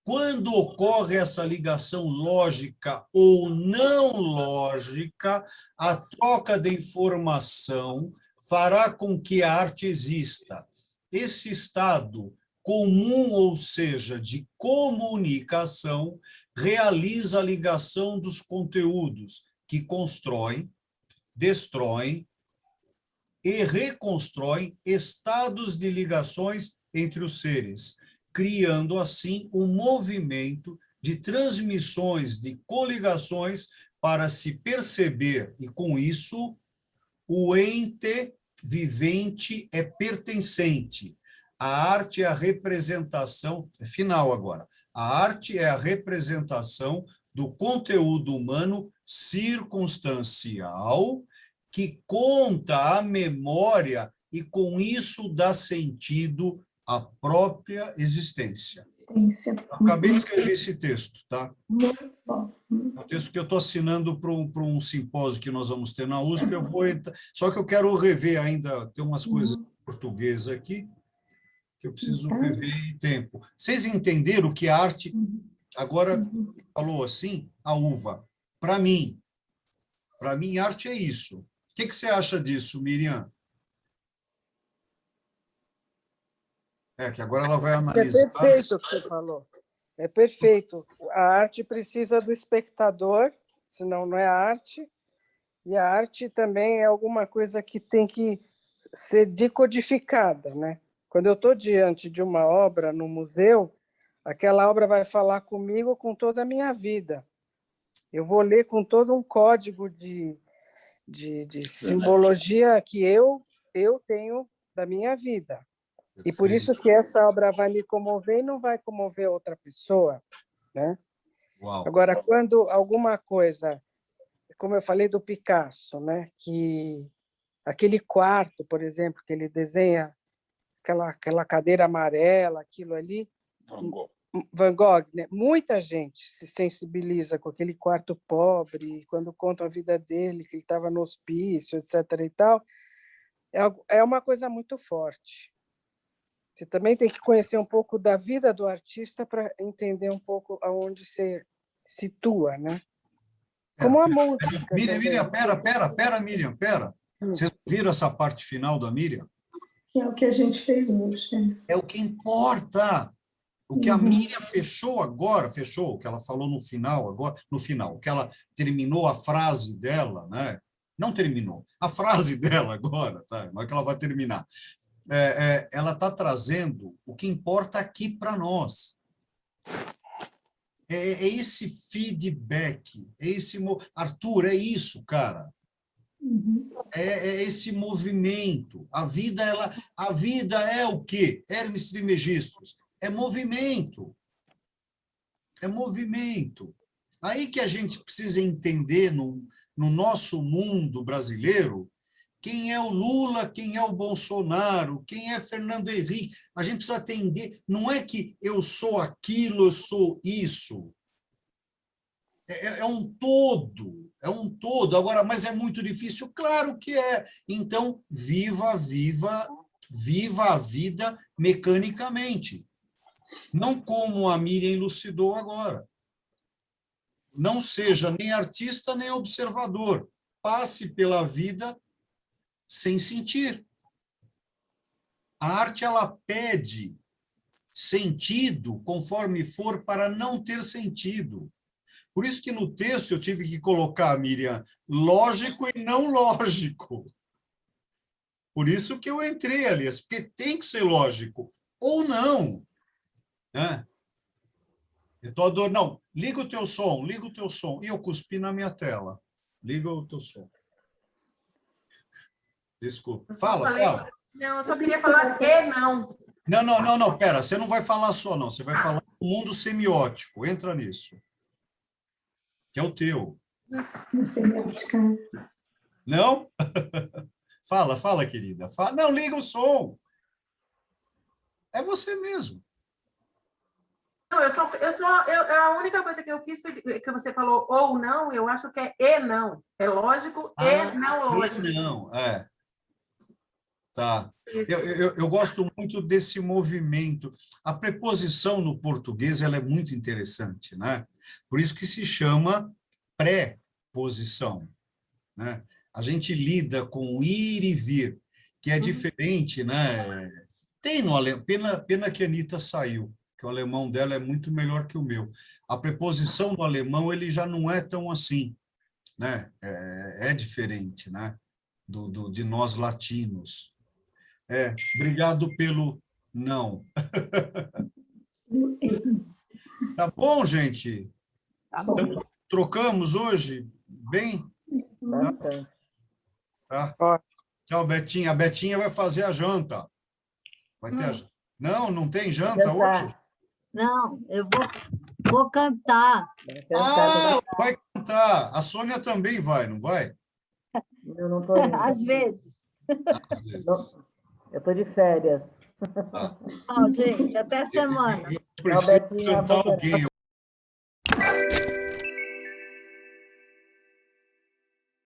Quando ocorre essa ligação lógica ou não lógica, a troca de informação fará com que a arte exista. Esse estado comum, ou seja, de comunicação, realiza a ligação dos conteúdos que constroem, destroem e reconstroem estados de ligações entre os seres, criando, assim, um movimento de transmissões, de coligações, para se perceber, e com isso, o ente vivente é pertencente. A arte é a representação, final agora, a arte é a representação do conteúdo humano circunstancial que conta a memória e, com isso, dá sentido à própria existência. Acabei de escrever esse texto, tá? Muito bom. É um texto que eu estou assinando para um simpósio que nós vamos ter na USP. Só que eu quero rever ainda, tem umas coisas em português aqui que eu preciso rever em tempo. Vocês entenderam que a arte, agora falou assim, a uva, para mim, arte é isso. O que você acha disso, Miriam? Que agora ela vai analisar. É perfeito o que você falou. É perfeito. A arte precisa do espectador, senão não é arte. E a arte também é alguma coisa que tem que ser decodificada, né? Quando eu estou diante de uma obra no museu, aquela obra vai falar comigo com toda a minha vida. Eu vou ler com todo um código de simbologia que eu tenho da minha vida. E por isso que essa obra vai me comover e não vai comover outra pessoa, né? Uau. Agora, quando alguma coisa, como eu falei do Picasso, né? Que aquele quarto, por exemplo, que ele desenha aquela cadeira amarela, aquilo ali, Van Gogh, né? Muita gente se sensibiliza com aquele quarto pobre, quando conta a vida dele, que ele estava no hospício, etc. e tal, é uma coisa muito forte. Você também tem que conhecer um pouco da vida do artista para entender um pouco aonde você situa, né? Como a música. Miriam, pera, Miriam, pera. Vocês viram essa parte final da Miriam? Que é o que a gente fez hoje. É o que importa. O que a Miriam fechou, o que ela falou no final, o que ela terminou a frase dela, né? Não terminou, a frase dela agora, tá? Não é que ela vai terminar. Ela está trazendo o que importa aqui para nós. É esse feedback, Arthur, é isso, cara. É esse movimento. A vida é o quê? Hermes Trismegistus. É movimento. É movimento. Aí que a gente precisa entender no nosso mundo brasileiro quem é o Lula, quem é o Bolsonaro, quem é Fernando Henrique. A gente precisa entender, não é que eu sou aquilo, eu sou isso. É um todo, Agora, mas é muito difícil? Claro que é. Então, viva a vida mecanicamente. Não como a Miriam elucidou agora. Não seja nem artista, nem observador. Passe pela vida sem sentir. A arte, ela pede sentido conforme for para não ter sentido. Por isso que no texto eu tive que colocar, Miriam, lógico e não lógico. Por isso que eu entrei ali, porque tem que ser lógico, ou não. Né? Não, liga o teu som. E eu cuspi na minha tela. Liga o teu som. Desculpa. Fala. Não, eu só queria falar que não. Não, pera, você não vai falar só, não. Você vai falar do mundo semiótico. Entra nisso. Que é o teu. Semiótica. Não? Fala, querida. Não, liga o som. É você mesmo. Não, a única coisa que eu fiz foi que você falou ou não, eu acho que é e não. É lógico e não lógico. Não, Tá. Eu gosto muito desse movimento. A preposição no português ela é muito interessante, né? Por isso que se chama pré-posição, né? A gente lida com ir e vir, que é diferente, né? Tem no alemão, pena que a Anitta saiu, que o alemão dela é muito melhor que o meu. A preposição no alemão ele já não é tão assim, né? É diferente, né? De nós latinos. Obrigado pelo não. Tá bom, gente? Tá bom. Então, trocamos hoje? Bem? Tá. Tchau, Betinha. A Betinha vai fazer a janta. Vai ter a... Não tem janta hoje? Não, eu vou Vou cantar. Vai cantar. A Sônia também vai, não vai? Eu não estou indo. Às vezes. Às vezes. Eu estou de férias. Gente, até semana. Eu preciso cantar alguém.